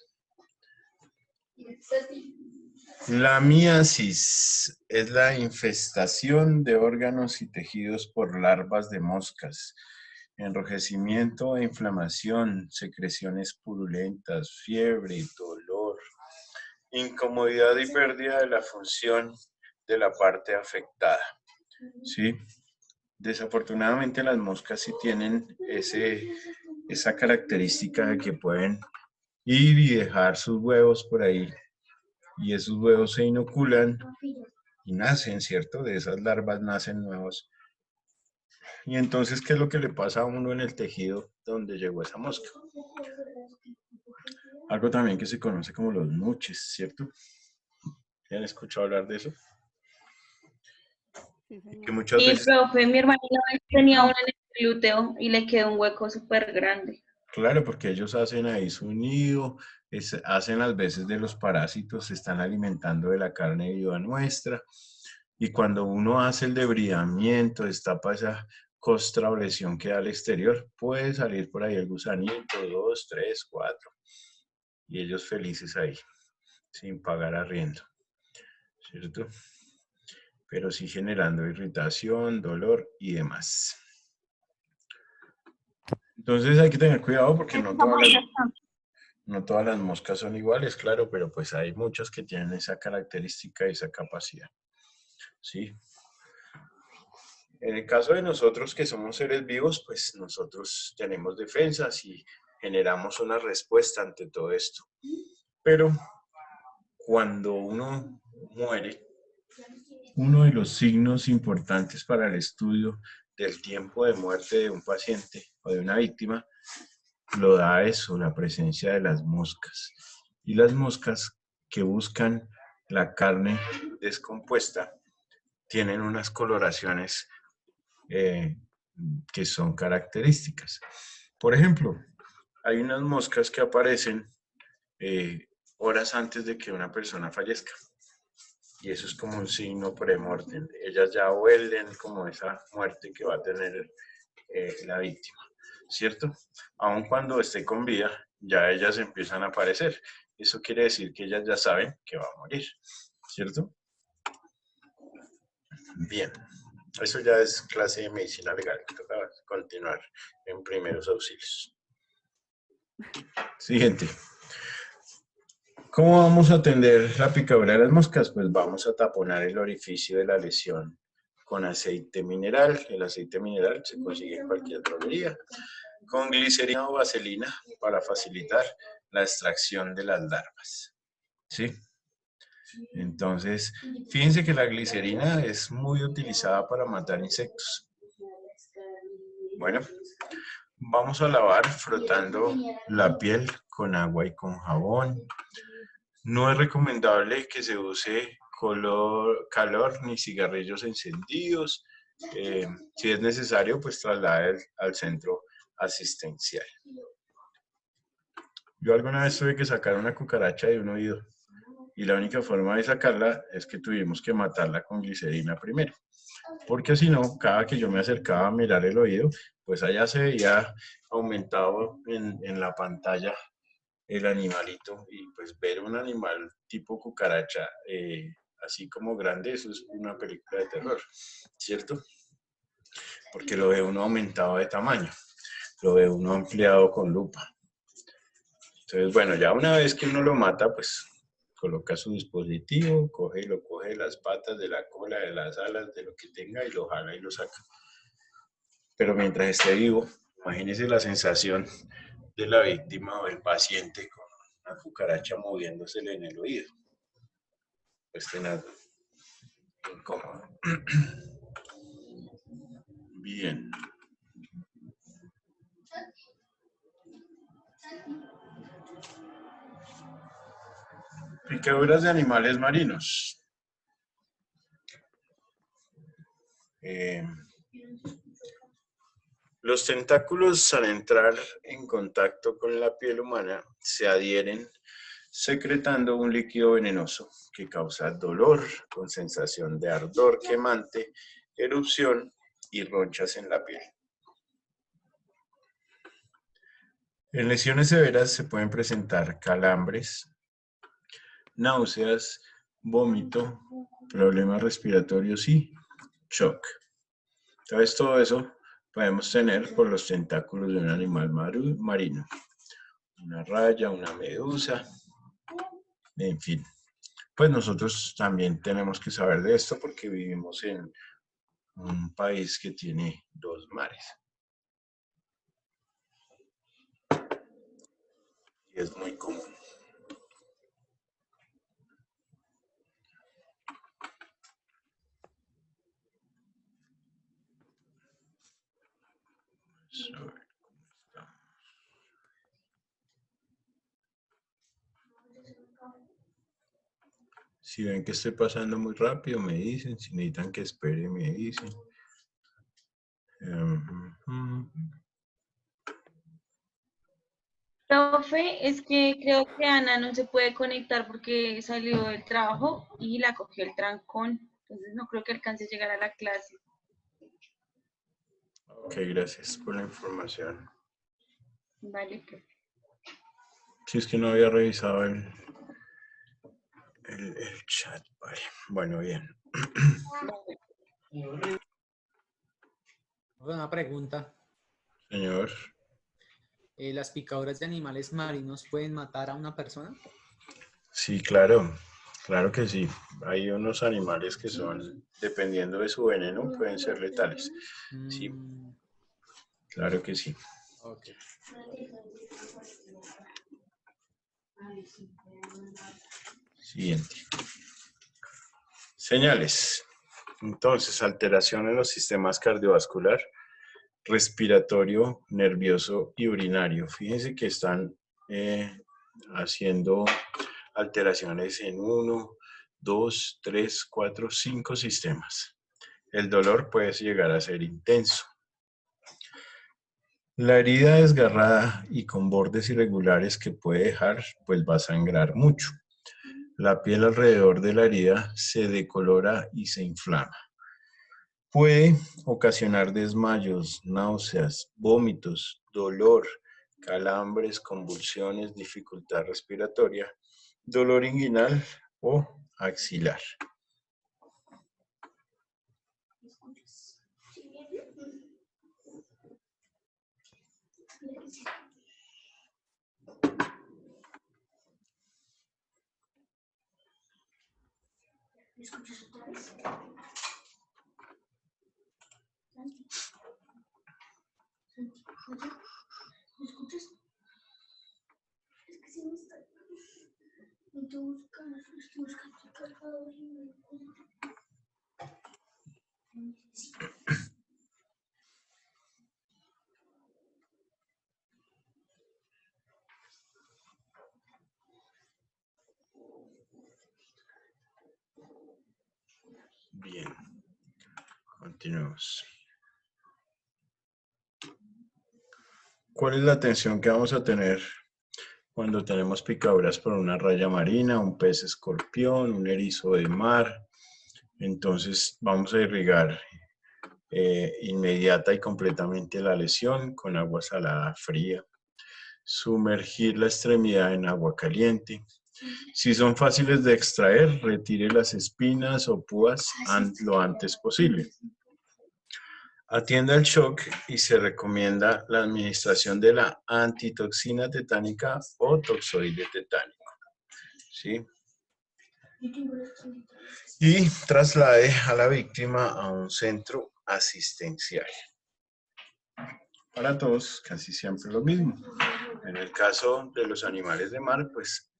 La miasis es la infestación de órganos y tejidos por larvas de moscas. Enrojecimiento e inflamación, secreciones purulentas, fiebre, dolor, incomodidad y pérdida de la función de la parte afectada. ¿Sí? Desafortunadamente las moscas sí tienen esa característica de que pueden ir y dejar sus huevos por ahí. Y esos huevos se inoculan y nacen, ¿cierto? De esas larvas nacen nuevos. Y entonces, ¿qué es lo que le pasa a uno en el tejido donde llegó esa mosca? Algo también que se conoce como los nuches, ¿cierto? ¿Ya han escuchado hablar de eso? Que muchas Sí, veces... profe, mi hermana tenía uno en el glúteo y le quedó un hueco súper grande. Claro, porque ellos hacen ahí su nido, hacen las veces de los parásitos, se están alimentando de la carne viva nuestra. Y cuando uno hace el debridamiento, destapa esa costra o lesión que da al exterior, puede salir por ahí el gusanito, 2, 3, 4. Y ellos felices ahí, sin pagar arriendo, ¿cierto? Pero sí generando irritación, dolor y demás. Entonces hay que tener cuidado porque no todas las moscas son iguales, claro, pero pues hay muchas que tienen esa característica y esa capacidad. ¿Sí? En el caso de nosotros que somos seres vivos, pues nosotros tenemos defensas y generamos una respuesta ante todo esto. Pero cuando uno muere, uno de los signos importantes para el estudio del tiempo de muerte de un paciente o de una víctima lo da eso, la presencia de las moscas. Y las moscas que buscan la carne descompuesta tienen unas coloraciones que son características. Por ejemplo, hay unas moscas que aparecen horas antes de que una persona fallezca. Y eso es como un signo premortem. Ellas ya huelen como esa muerte que va a tener la víctima, ¿cierto? Aun cuando esté con vida, ya ellas empiezan a aparecer. Eso quiere decir que ellas ya saben que va a morir, ¿cierto? Bien, eso ya es clase de medicina legal, que toca continuar en primeros auxilios. Siguiente. ¿Cómo vamos a atender la picadura de las moscas? Pues vamos a taponar el orificio de la lesión con aceite mineral. El aceite mineral se consigue en cualquier droguería. Con glicerina o vaselina para facilitar la extracción de las larvas. ¿Sí? Entonces, fíjense que la glicerina es muy utilizada para matar insectos. Bueno, Vamos a lavar frotando la piel con agua y con jabón. No es recomendable que se use calor ni cigarrillos encendidos. Si es necesario, pues traslade al centro asistencial. Yo alguna vez tuve que sacar una cucaracha de un oído y la única forma de sacarla es que tuvimos que matarla con glicerina primero. Porque si no, cada que yo me acercaba a mirar el oído, pues allá se veía aumentado en la pantalla el animalito, y pues ver un animal tipo cucaracha así como grande, eso es una película de terror, ¿cierto? Porque lo ve uno aumentado de tamaño, lo ve uno ampliado con lupa. Entonces, bueno, ya una vez que uno lo mata, pues coloca su dispositivo, coge de las patas, de la cola, de las alas, de lo que tenga, y lo jala y lo saca. Pero mientras esté vivo, imagínese la sensación de la víctima o del paciente con una cucaracha moviéndosele en el oído. Pues tenaz, incómodo. Bien. Picaduras de animales marinos. Los tentáculos, al entrar en contacto con la piel humana, se adhieren secretando un líquido venenoso que causa dolor con sensación de ardor quemante, erupción y ronchas en la piel. En lesiones severas se pueden presentar calambres, náuseas, vómito, problemas respiratorios y shock. Entonces todo eso podemos tener por los tentáculos de un animal marino. Una raya, una medusa, en fin. Pues nosotros también tenemos que saber de esto porque vivimos en un país que tiene 2 mares. Y es muy común. Si ven que estoy pasando muy rápido, me dicen. Si necesitan que espere, me dicen. Profe, es que creo que Ana no se puede conectar porque salió del trabajo y la cogió el trancón. Entonces no creo que alcance a llegar a la clase. Ok, gracias por la información. Vale, profe. Si es que no había revisado el chat. Vale. Bueno, bien. Una pregunta. Señor. ¿Las picaduras de animales marinos pueden matar a una persona? Sí, claro. Claro que sí. Hay unos animales que son, dependiendo de su veneno, pueden ser letales. Sí, claro que sí. Ok. Siguiente. Señales. Entonces, alteración en los sistemas cardiovascular, respiratorio, nervioso y urinario. Fíjense que están haciendo alteraciones en 1, 2, 3, 4, 5 sistemas. El dolor puede llegar a ser intenso. La herida desgarrada y con bordes irregulares que puede dejar, pues va a sangrar mucho. La piel alrededor de la herida se decolora y se inflama. Puede ocasionar desmayos, náuseas, vómitos, dolor, calambres, convulsiones, dificultad respiratoria, dolor inguinal o axilar. ¿Me escuchas otra vez? Santi. Santi, oye, ¿me escuchas? Es que se me está... Necesito buscar, estoy buscando el cargador y no lo encuentro. Bien, continuemos. ¿Cuál es la atención que vamos a tener cuando tenemos picaduras por una raya marina, un pez escorpión, un erizo de mar? Entonces vamos a irrigar inmediata y completamente la lesión con agua salada fría. Sumergir la extremidad en agua caliente. Si son fáciles de extraer, retire las espinas o púas lo antes posible. Atienda el shock y se recomienda la administración de la antitoxina tetánica o toxoide tetánico. ¿Sí? Y traslade a la víctima a un centro asistencial. Para todos, casi siempre lo mismo. En el caso de los animales de mar, pues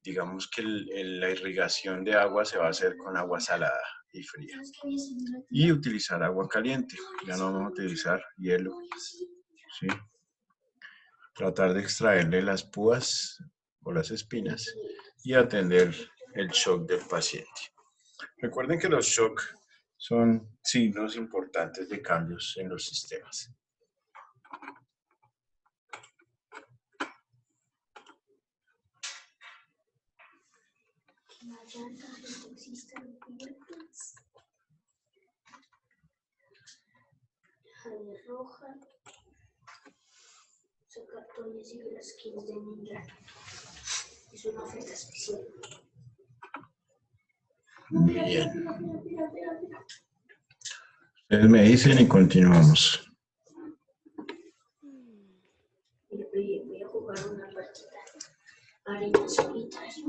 digamos que la irrigación de agua se va a hacer con agua salada y fría. Y utilizar agua caliente, ya no vamos a utilizar hielo. ¿Sí? Tratar de extraerle las púas o las espinas y atender el shock del paciente. Recuerden que los shock son signos importantes de cambios en los sistemas. Las llantas existen cubiertas. Jade roja. Son cartones y las skins de ninja. Es una oferta especial. Bien. Ustedes me dicen y continuamos. Voy a jugar una partida. Arena solitario.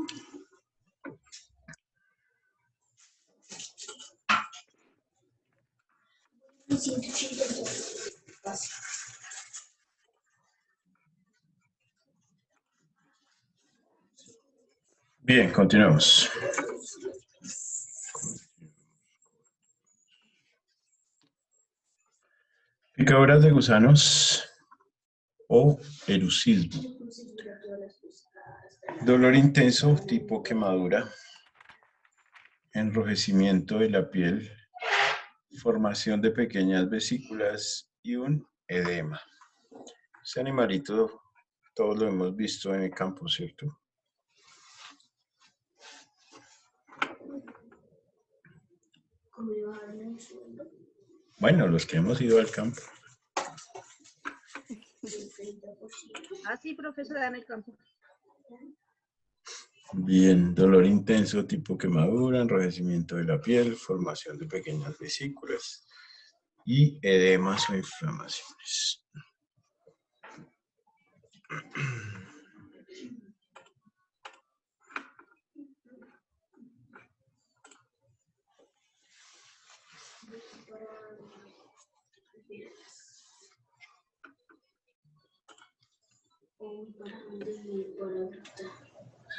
Me siento chido. Bien, continuemos. Picaduras de gusanos o erucismo. Dolor intenso tipo quemadura. Enrojecimiento de la piel. Formación de pequeñas vesículas y un edema. Ese animalito todos lo hemos visto en el campo, ¿cierto? Bueno, los que hemos ido al campo. Ah, sí, profesora, en el campo. Bien, dolor intenso tipo quemadura, enrojecimiento de la piel, formación de pequeñas vesículas y edemas o inflamaciones.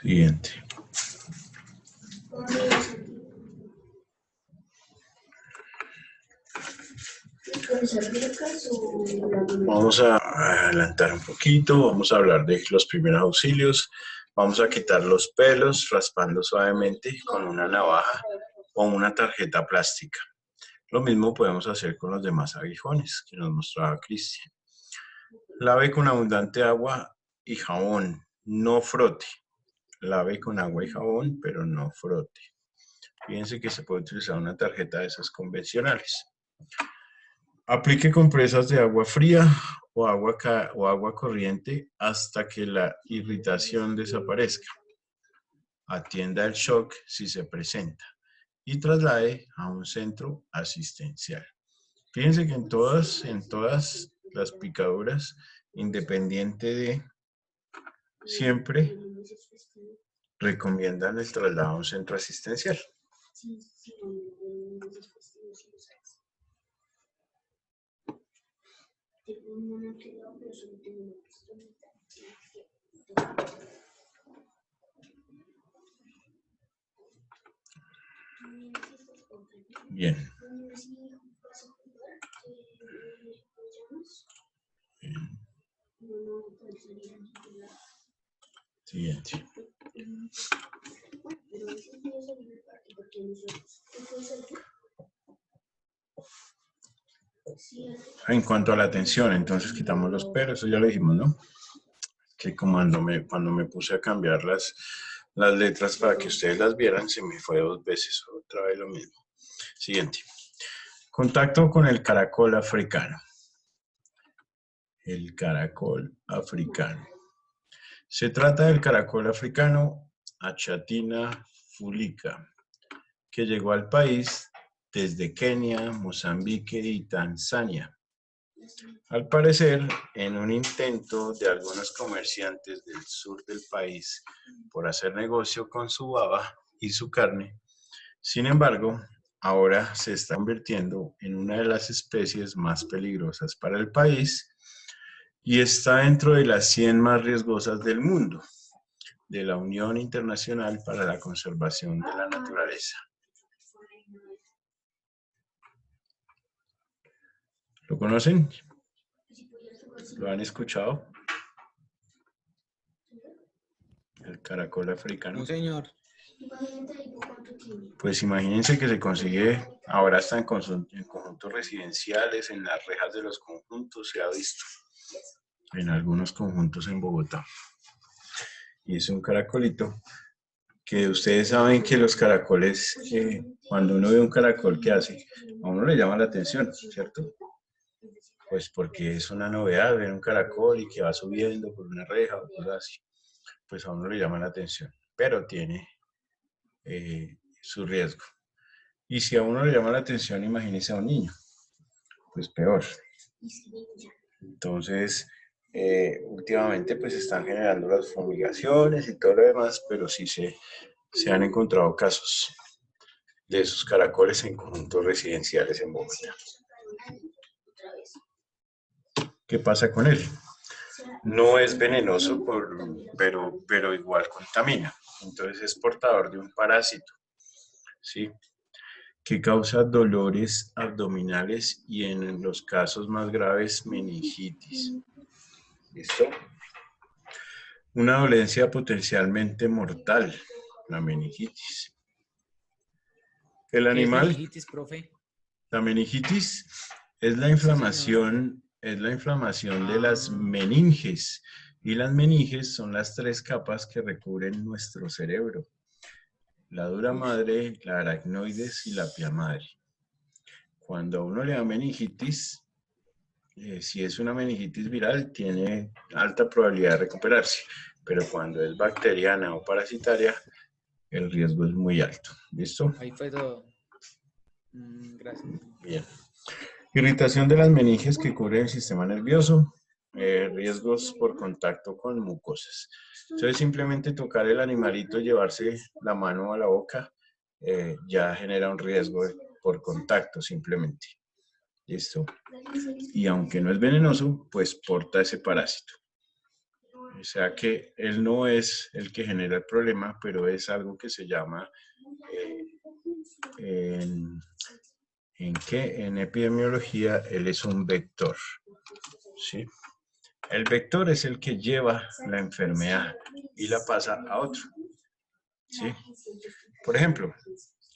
Siguiente. Vamos a adelantar un poquito, vamos a hablar de los primeros auxilios. Vamos a quitar los pelos raspando suavemente con una navaja o una tarjeta plástica. Lo mismo podemos hacer con los demás aguijones que nos mostraba Cristian. Lave con abundante agua y jabón, no frote. Lave con agua y jabón, pero no frote. Fíjense que se puede utilizar una tarjeta de esas convencionales. Aplique compresas de agua fría o agua corriente hasta que la irritación desaparezca. Atienda el shock si se presenta y traslade a un centro asistencial. Fíjense que en todas las picaduras, independiente de, siempre recomiendan el traslado a un centro asistencial. Bien. Bien. Siguiente. En cuanto a la atención, entonces quitamos los pero, eso ya lo dijimos, ¿no? Que cuando me puse a cambiar las letras para que ustedes las vieran, se me fue 2 veces, otra vez lo mismo. Siguiente. Contacto con el caracol africano. El caracol africano. Se trata del caracol africano Achatina fulica, que llegó al país desde Kenia, Mozambique y Tanzania. Al parecer, en un intento de algunos comerciantes del sur del país por hacer negocio con su baba y su carne, sin embargo, ahora se está convirtiendo en una de las especies más peligrosas para el país y está dentro de las 100 más riesgosas del mundo, de la Unión Internacional para la Conservación de la Naturaleza. ¿Lo conocen? ¿Lo han escuchado? El caracol africano. No, señor. Pues imagínense que se consigue, ahora está en conjuntos residenciales, en las rejas de los conjuntos, se ha visto, en algunos conjuntos en Bogotá. Y es un caracolito que ustedes saben que los caracoles, cuando uno ve un caracol, ¿qué hace? A uno le llama la atención, ¿cierto? Pues porque es una novedad ver un caracol y que va subiendo por una reja o cosas así. Pues a uno le llama la atención, pero tiene su riesgo. Y si a uno le llama la atención, imagínese a un niño, pues peor. Entonces, últimamente pues están generando las fumigaciones y todo lo demás, pero sí se han encontrado casos de esos caracoles en conjuntos residenciales en Bogotá. ¿Qué pasa con él? No es venenoso, pero igual contamina. Entonces es portador de un parásito, ¿sí? Que causa dolores abdominales y en los casos más graves, meningitis. ¿Listo? Una dolencia potencialmente mortal, la meningitis. El animal... ¿Qué es meningitis, profe? La meningitis es la inflamación, de las meninges. Y las meninges son las 3 capas que recubren nuestro cerebro. La dura madre, la aracnoides y la pia madre. Cuando a uno le da meningitis, si es una meningitis viral, tiene alta probabilidad de recuperarse. Pero cuando es bacteriana o parasitaria, el riesgo es muy alto. ¿Listo? Ahí fue todo. Gracias. Bien. Irritación de las meninges que cubre el sistema nervioso. Riesgos por contacto con mucosas. Entonces simplemente tocar el animalito, llevarse la mano a la boca, ya genera un riesgo por contacto simplemente. ¿Listo? Y aunque no es venenoso, pues porta ese parásito. O sea que él no es el que genera el problema, pero es algo que se llama, ¿en epidemiología? Él es un vector. ¿Sí? El vector es el que lleva la enfermedad y la pasa a otro. ¿Sí? Por ejemplo,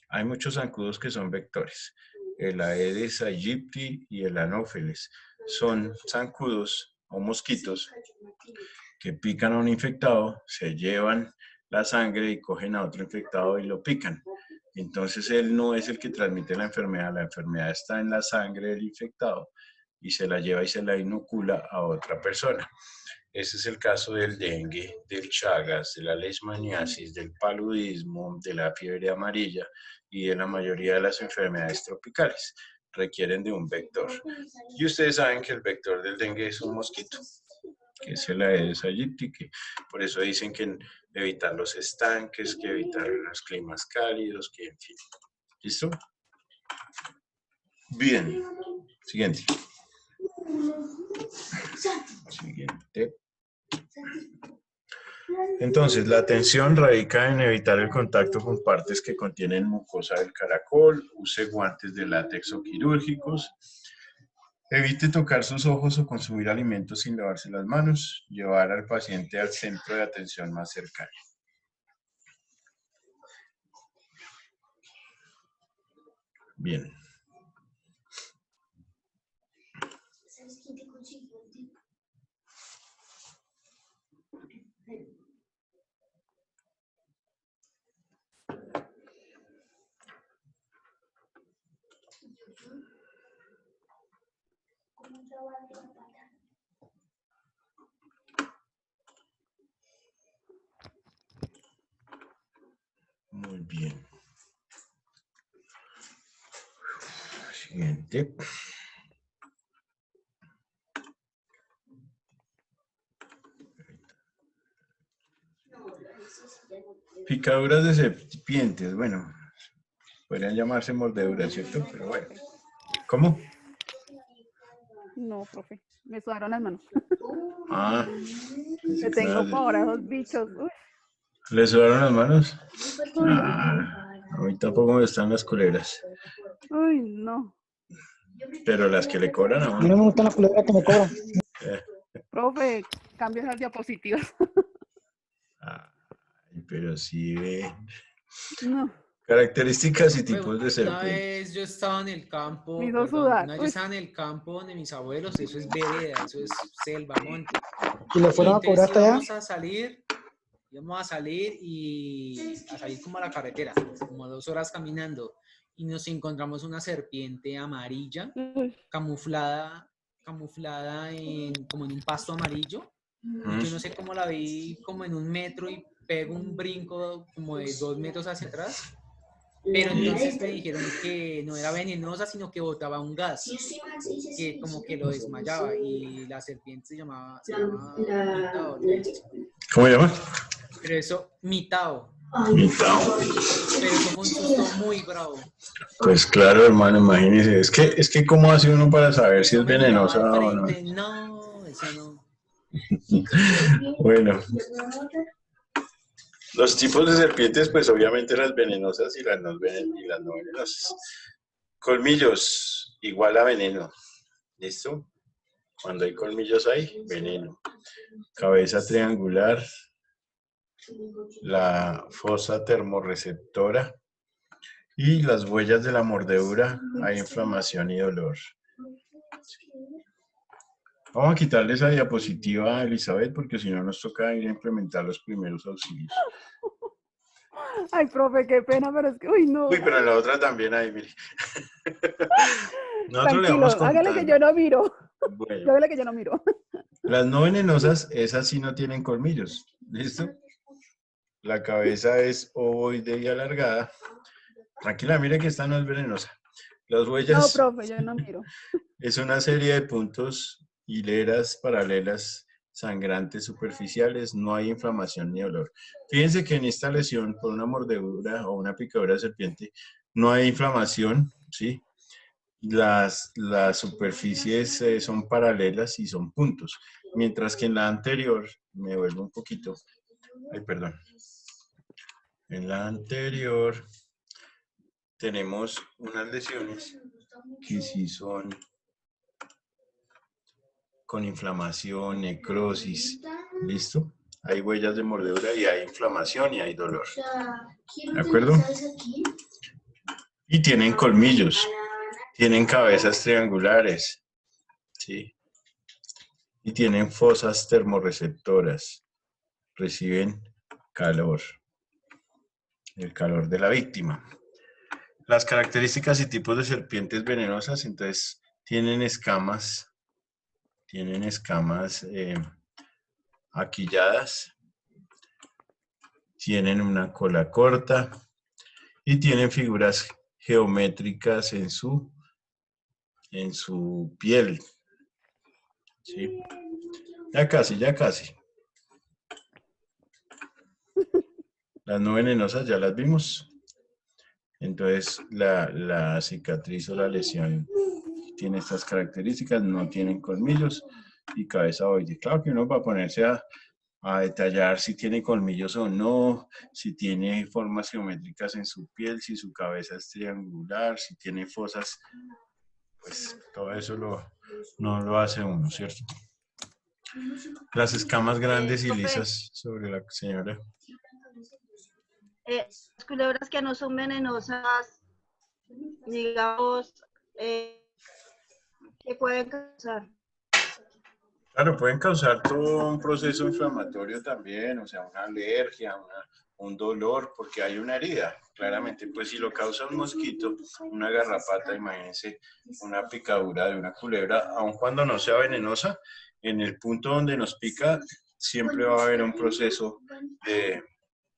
hay muchos zancudos que son vectores. El Aedes aegypti y el Anopheles son zancudos o mosquitos que pican a un infectado, se llevan la sangre y cogen a otro infectado y lo pican. Entonces él no es el que transmite la enfermedad está en la sangre del infectado y se la lleva y se la inocula a otra persona. Ese es el caso del dengue, del Chagas, de la leishmaniasis, del paludismo, de la fiebre amarilla y de la mayoría de las enfermedades tropicales. Requieren de un vector. Y ustedes saben que el vector del dengue es un mosquito, que es el Aedes aegypti, que por eso dicen que evitar los estanques, que evitar los climas cálidos, que en fin. ¿Listo? Bien. Siguiente. Siguiente. Entonces, la atención radica en evitar el contacto con partes que contienen mucosa del caracol, use guantes de látex o quirúrgicos, evite tocar sus ojos o consumir alimentos sin lavarse las manos, llevar al paciente al centro de atención más cercano. Bien. ¿Sabes quién te consiguió el tip? ¿Cómo trabaja la pata? Muy bien. Siguiente. Picaduras de serpientes. Bueno, podrían llamarse mordeduras, ¿cierto? Pero bueno. ¿Cómo? No, profe. Me sudaron las manos. Ah, Le tengo pavor a esos bichos. Uy, ¿le sudaron las manos? uy, Ah, a mí tampoco me están las culebras. uy, no. Pero las que le cobran a A mí no uno. me gustan las culebras que me cobran. Profe, cambia esas diapositivas. Ay, pero sí ve. No, Características y Profe, tipos de una serpientes. vez yo estaba en el campo, me hizo perdón, sudar. una vez yo Uy, estaba en el campo donde mis abuelos, eso es vereda, eso es selva, monte. Y le Y fueron a cobrar entonces hasta allá. íbamos a salir y a salir como a la carretera, como 2 horas caminando. Y nos encontramos una serpiente amarilla, uy. camuflada como en un pasto amarillo. Y yo no sé cómo la vi como en 1 metro y pego un brinco como de 2 metros hacia atrás. Pero entonces me dijeron que no era venenosa, sino que botaba un gas que como que lo desmayaba. Y la serpiente se llama Mitao, ¿no es? ¿Cómo se llama? Pero eso, Mitao. Mitao. Pero eso fue un susto muy bravo. Pues claro, hermano, imagínese. Es que ¿cómo hace uno para saber si Eso es me miraba venenosa al o no? frente. No, eso no. Bueno, los tipos de serpientes, pues obviamente las venenosas y las no venenosas. Colmillos, igual a veneno. ¿Listo? Cuando hay colmillos hay veneno. Cabeza triangular, la fosa termorreceptora y las huellas de la mordedura, hay inflamación y dolor. Vamos a quitarle esa diapositiva a Elizabeth porque si no nos toca ir a implementar los primeros auxilios. Ay, profe, qué pena, pero es que, uy, no. Uy, pero en la otra también hay, mire. Nosotros le Tranquilo, vamos hágale que contando. yo no miro. Bueno, Hágale que yo no miro. las no venenosas, esas sí no tienen colmillos. ¿Listo? La cabeza es ovoide y alargada. Tranquila, mire que esta no es venenosa. Las No, huellas profe, yo no miro. es una serie de puntos, hileras paralelas, sangrantes superficiales, no hay inflamación ni dolor. Fíjense que en esta lesión por una mordedura o una picadura de serpiente no hay inflamación, ¿sí? Las superficies son paralelas y son puntos, mientras que en la anterior, me vuelvo un poquito, ay, perdón, en la anterior tenemos unas lesiones que sí son con inflamación, necrosis, ¿listo? Hay huellas de mordedura y hay inflamación y hay dolor, ¿de acuerdo? Y tienen colmillos, tienen cabezas triangulares, ¿sí? Y tienen fosas termorreceptoras, reciben calor, el calor de la víctima. Las características y tipos de serpientes venenosas, entonces, tienen escamas aquilladas, tienen una cola corta y tienen figuras geométricas en su piel. ¿Sí? Ya casi, ya casi. Las no venenosas ya las vimos. Entonces, la cicatriz o la lesión tiene estas características, no tienen colmillos y cabeza ovoide. Claro que uno va a ponerse a detallar si tiene colmillos o no, si tiene formas geométricas en su piel, si su cabeza es triangular, si tiene fosas, pues todo eso no lo hace uno, ¿cierto? Las escamas grandes y Profe. lisas sobre la señora. Las culebras que no son venenosas, digamos, que pueden causar. Claro, pueden causar todo un proceso inflamatorio también, o sea, una alergia, un dolor, porque hay una herida, claramente. Pues si lo causa un mosquito, una garrapata, imagínense, una picadura de una culebra, aun cuando no sea venenosa, en el punto donde nos pica, siempre va a haber un proceso de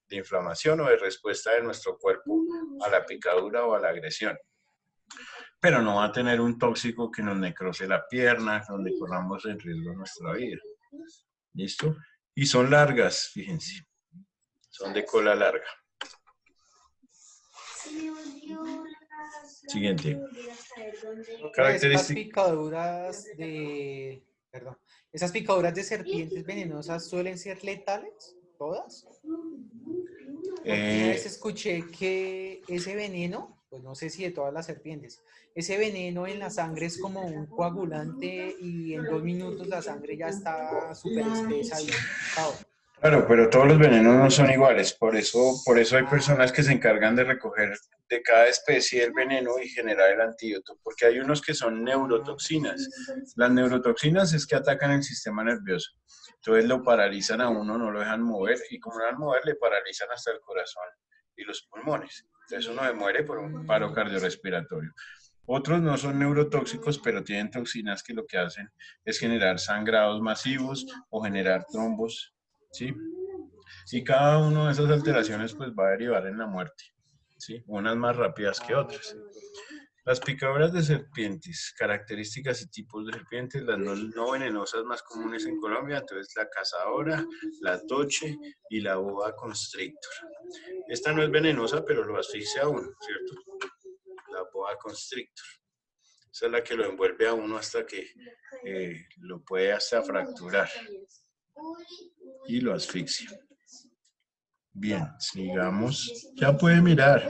inflamación o de respuesta de nuestro cuerpo a la picadura o a la agresión. Pero no va a tener un tóxico que nos necrose la pierna, donde corramos en riesgo nuestra vida. ¿Listo? Y son largas, fíjense. Son de cola larga. Siguiente. Esas picaduras de... Perdón. ¿Esas picaduras de serpientes venenosas suelen ser letales? ¿Todas? Porque una vez escuché que ese veneno, pues no sé si de todas las serpientes, ese veneno en la sangre es como un coagulante y en 2 minutos la sangre ya está súper espesa y chao. Claro, pero todos los venenos no son iguales, por eso hay personas que se encargan de recoger de cada especie el veneno y generar el antídoto, porque hay unos que son neurotoxinas. Las neurotoxinas es que atacan el sistema nervioso, entonces lo paralizan a uno, no lo dejan mover, y como no lo dejan mover, le paralizan hasta el corazón y los pulmones. Entonces uno se muere por un paro cardiorrespiratorio. Otros no son neurotóxicos, pero tienen toxinas que lo que hacen es generar sangrados masivos o generar trombos. ¿Sí? Y cada una de esas alteraciones pues va a derivar en la muerte, ¿sí? Unas más rápidas que otras. Las picaduras de serpientes, características y tipos de serpientes, las no venenosas más comunes en Colombia, entonces la cazadora, la toche y la boa constrictor. Esta no es venenosa, pero lo asfixia a uno, ¿cierto? La boa constrictor. Esa es la que lo envuelve a uno hasta que lo puede hasta fracturar y lo asfixia. Bien, sigamos. Ya puede mirar.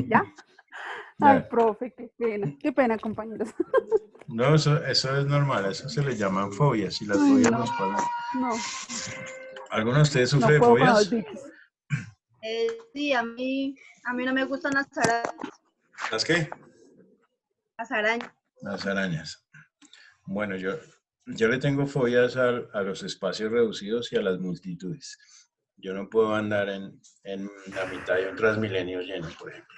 ¿Ya? Ay, profe, qué pena, compañeros. No, eso es normal, eso se le llaman fobias y las fobias nos pasan. No. ¿Alguno de ustedes sufre de fobias? Sí, a mí no me gustan las arañas. ¿Las qué? Las arañas. Las arañas. Bueno, yo le tengo fobias a los espacios reducidos y a las multitudes. Yo no puedo andar en la mitad de un Transmilenio lleno, por ejemplo.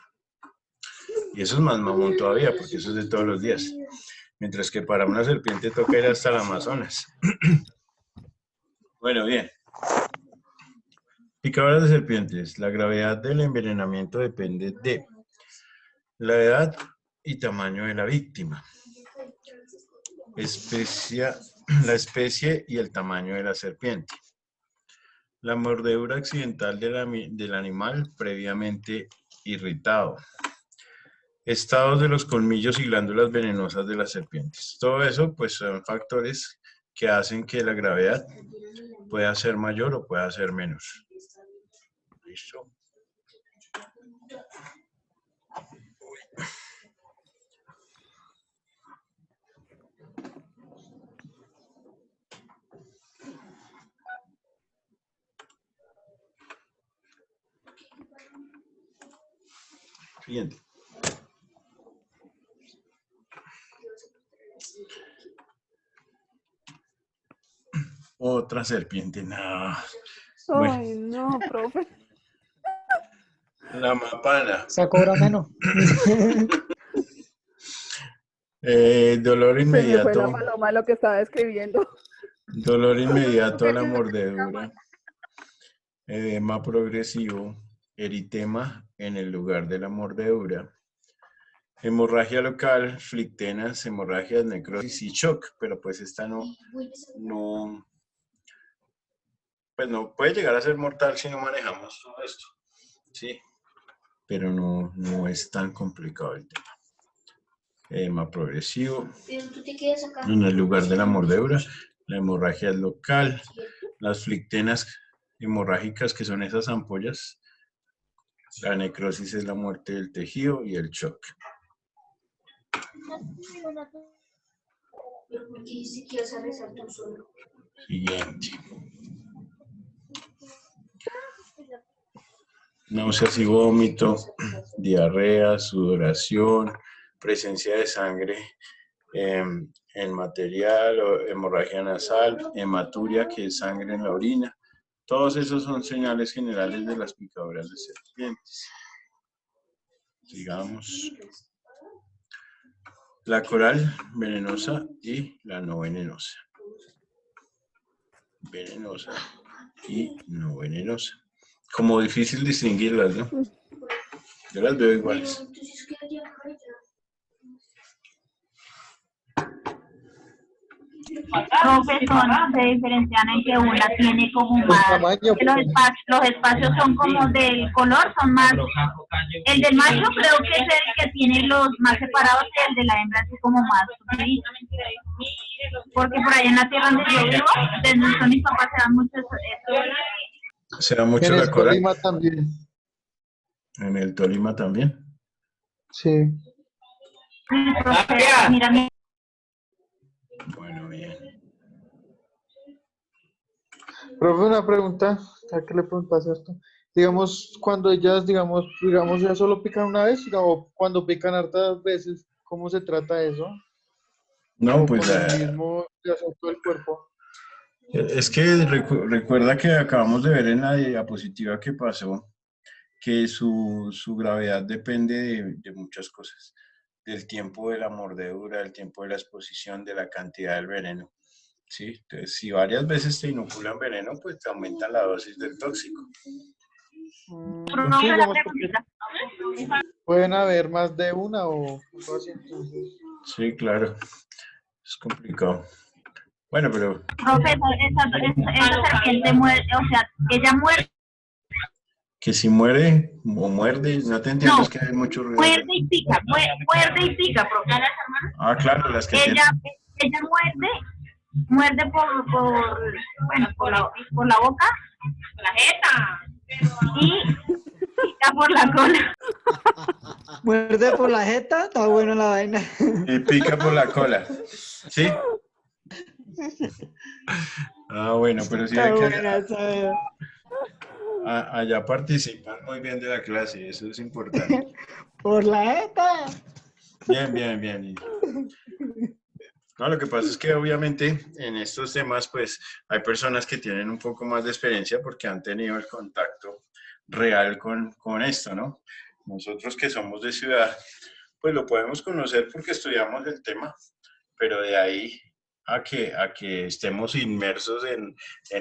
Y eso es más mamón todavía, porque eso es de todos los días. Mientras que para una serpiente toca ir hasta el Amazonas. Bueno, bien. Picaduras de serpientes. La gravedad del envenenamiento depende de la edad y tamaño de la víctima, la especie y el tamaño de la serpiente, la mordedura accidental del animal previamente irritado, estados de los colmillos y glándulas venenosas de las serpientes. Todo eso pues son factores que hacen que la gravedad pueda ser mayor o pueda ser menos. ¿Listo? Siguiente. Otra serpiente, no. Bueno. Ay, no, profe. La mapana. Se cobra menos. Dolor inmediato. Se me fue la paloma lo que estaba escribiendo. Dolor inmediato a la mordedura. Edema progresivo. Eritema en el lugar de la mordedura. Hemorragia local, flictenas, hemorragias, necrosis y shock, pero pues esta pues no puede llegar a ser mortal si no manejamos todo esto, sí, pero no es tan complicado el tema. Edema progresivo, en el lugar de la mordedura, la hemorragia local, las flictenas hemorrágicas que son esas ampollas, la necrosis es la muerte del tejido y el shock. Siguiente. náuseas y vómito, diarrea, sudoración, presencia de sangre en material, o hemorragia nasal, hematuria, que es sangre en la orina. Todos esos son señales generales de las picaduras de serpientes. Sigamos. La coral venenosa y la no venenosa. Venenosa y no venenosa. Como difícil distinguirlas, ¿no? Yo las veo iguales. Profesor, se diferencian en que una tiene como más, que los espacios son como del color, son más, el del macho creo que es el que tiene los más separados y el de la hembra es como más, ¿sí? Porque por allá en la tierra donde yo vivo, desde donde son mis papás, se dan mucho eso. Se da mucho En la el coral. Tolima también. En el Tolima también. Sí. Sí, profe, mira, Bueno, bien. Profe, una pregunta, ya que le preguntas esto. Digamos, cuando ellas, digamos, ya solo pican una vez, o cuando pican hartas veces, ¿cómo se trata eso? No, ¿O pues con el mismo de hacer todo el cuerpo? es que recuerda que acabamos de ver en la diapositiva que pasó que su gravedad depende de muchas cosas. Del tiempo de la mordedura, del tiempo de la exposición, de la cantidad del veneno. ¿Sí? Entonces, si varias veces te inoculan veneno, pues te aumentan la dosis del tóxico. Sí, digamos, porque pueden haber más de una o algo así, entonces. Sí, claro. Es complicado. Bueno, pero... Profesor, esa serpiente muere, o sea, ella muere. Que si muere o muerde, no te entiendo, No, es que hay mucho ruido. muerde y pica, muerde y pica, profe. Ah, claro, las que Ella tienen... muerde por la boca, la jeta, y pica por la cola. Muerde por la jeta, está buena la vaina. Y pica por la cola. ¿Sí? Ah, bueno, pero sí hay que... Allá participan muy bien de la clase, eso es importante. Por la jeta. Bien, bien, bien. No, lo que pasa es que obviamente en estos temas pues hay personas que tienen un poco más de experiencia porque han tenido el contacto real con esto, ¿no? Nosotros que somos de ciudad pues lo podemos conocer porque estudiamos el tema, pero de ahí a que estemos inmersos en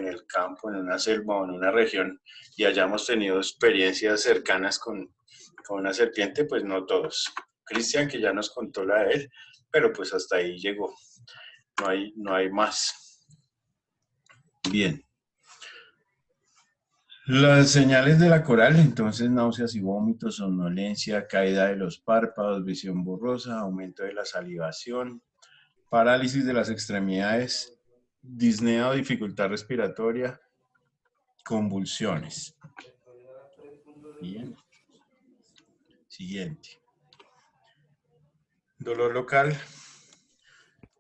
el campo, en una selva o en una región y hayamos tenido experiencias cercanas con una serpiente, pues no todos. Cristian, que ya nos contó la de él, pero pues hasta ahí llegó. No hay más. Bien. Las señales de la coral, entonces náuseas y vómitos, somnolencia, caída de los párpados, visión borrosa, aumento de la salivación, parálisis de las extremidades, disnea o dificultad respiratoria, convulsiones. Bien. Siguiente. Dolor local,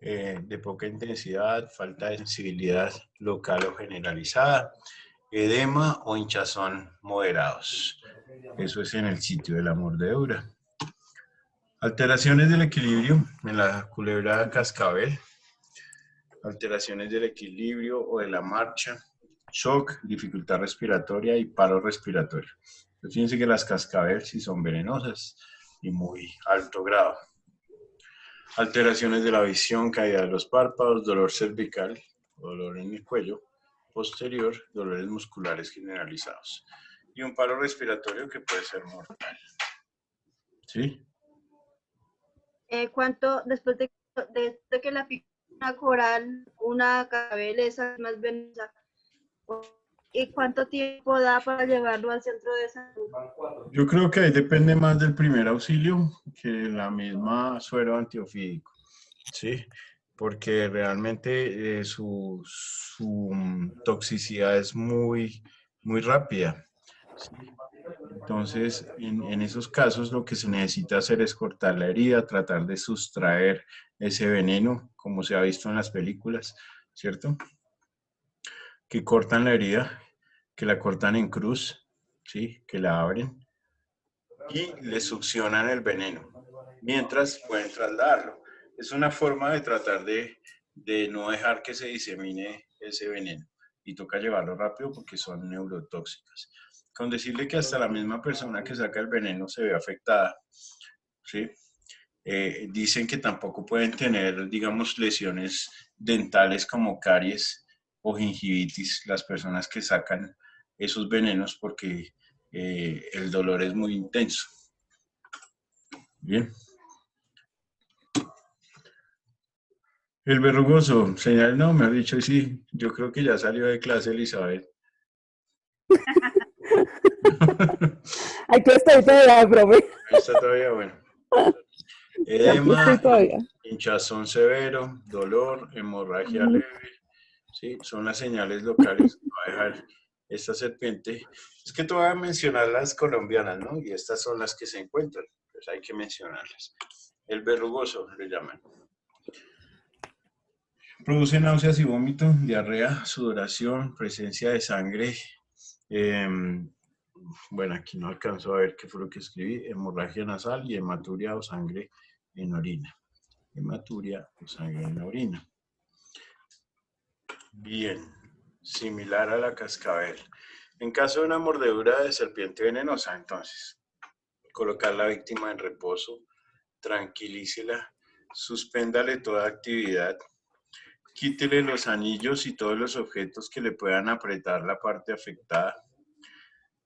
de poca intensidad, falta de sensibilidad local o generalizada, edema o hinchazón moderados. Eso es en el sitio de la mordedura. Alteraciones del equilibrio en la culebra cascabel, alteraciones del equilibrio o de la marcha, shock, dificultad respiratoria y paro respiratorio. Entonces, fíjense que las cascabel sí son venenosas y muy alto grado. Alteraciones de la visión, caída de los párpados, dolor cervical, dolor en el cuello posterior, dolores musculares generalizados y un paro respiratorio que puede ser mortal. ¿Sí? ¿Cuánto, después de que la pica una coral, una cascabel, esa es más venenosa, y cuánto tiempo da para llevarlo al centro de salud? Yo creo que ahí depende más del primer auxilio que la misma suero antiofídico, ¿sí? Porque realmente su toxicidad es muy rápida, ¿sí? Entonces, en esos casos lo que se necesita hacer es cortar la herida, tratar de sustraer ese veneno, como se ha visto en las películas, ¿cierto? Que cortan la herida, que la cortan en cruz, ¿sí? Que la abren y le succionan el veneno, mientras pueden trasladarlo. Es una forma de tratar de no dejar que se disemine ese veneno y toca llevarlo rápido porque son neurotóxicas. Con decirle que hasta la misma persona que saca el veneno se ve afectada, ¿sí? Dicen que tampoco pueden tener, digamos, lesiones dentales como caries o gingivitis las personas que sacan esos venenos porque el dolor es muy intenso. Bien. El verrugoso, señal, no, me ha dicho, sí, yo creo que ya salió de clase Elizabeth. Aquí estoy todavía, profe. Está todavía bueno. Aquí Edema, estoy todavía. hinchazón severo, dolor, hemorragia leve, ¿sí? Son las señales locales que va a dejar esta serpiente. Es que te voy a mencionar las colombianas, ¿no? Y estas son las que se encuentran, pues hay que mencionarlas. El verrugoso le llaman. Produce náuseas y vómito, diarrea, sudoración, presencia de sangre. Bueno, aquí no alcanzo a ver qué fue lo que escribí. Hemorragia nasal y hematuria o sangre en orina. Hematuria o sangre en la orina. Bien, similar a la cascabel. En caso de una mordedura de serpiente venenosa, entonces, colocar a la víctima en reposo, tranquilícela, suspéndale toda actividad, quítele los anillos y todos los objetos que le puedan apretar la parte afectada.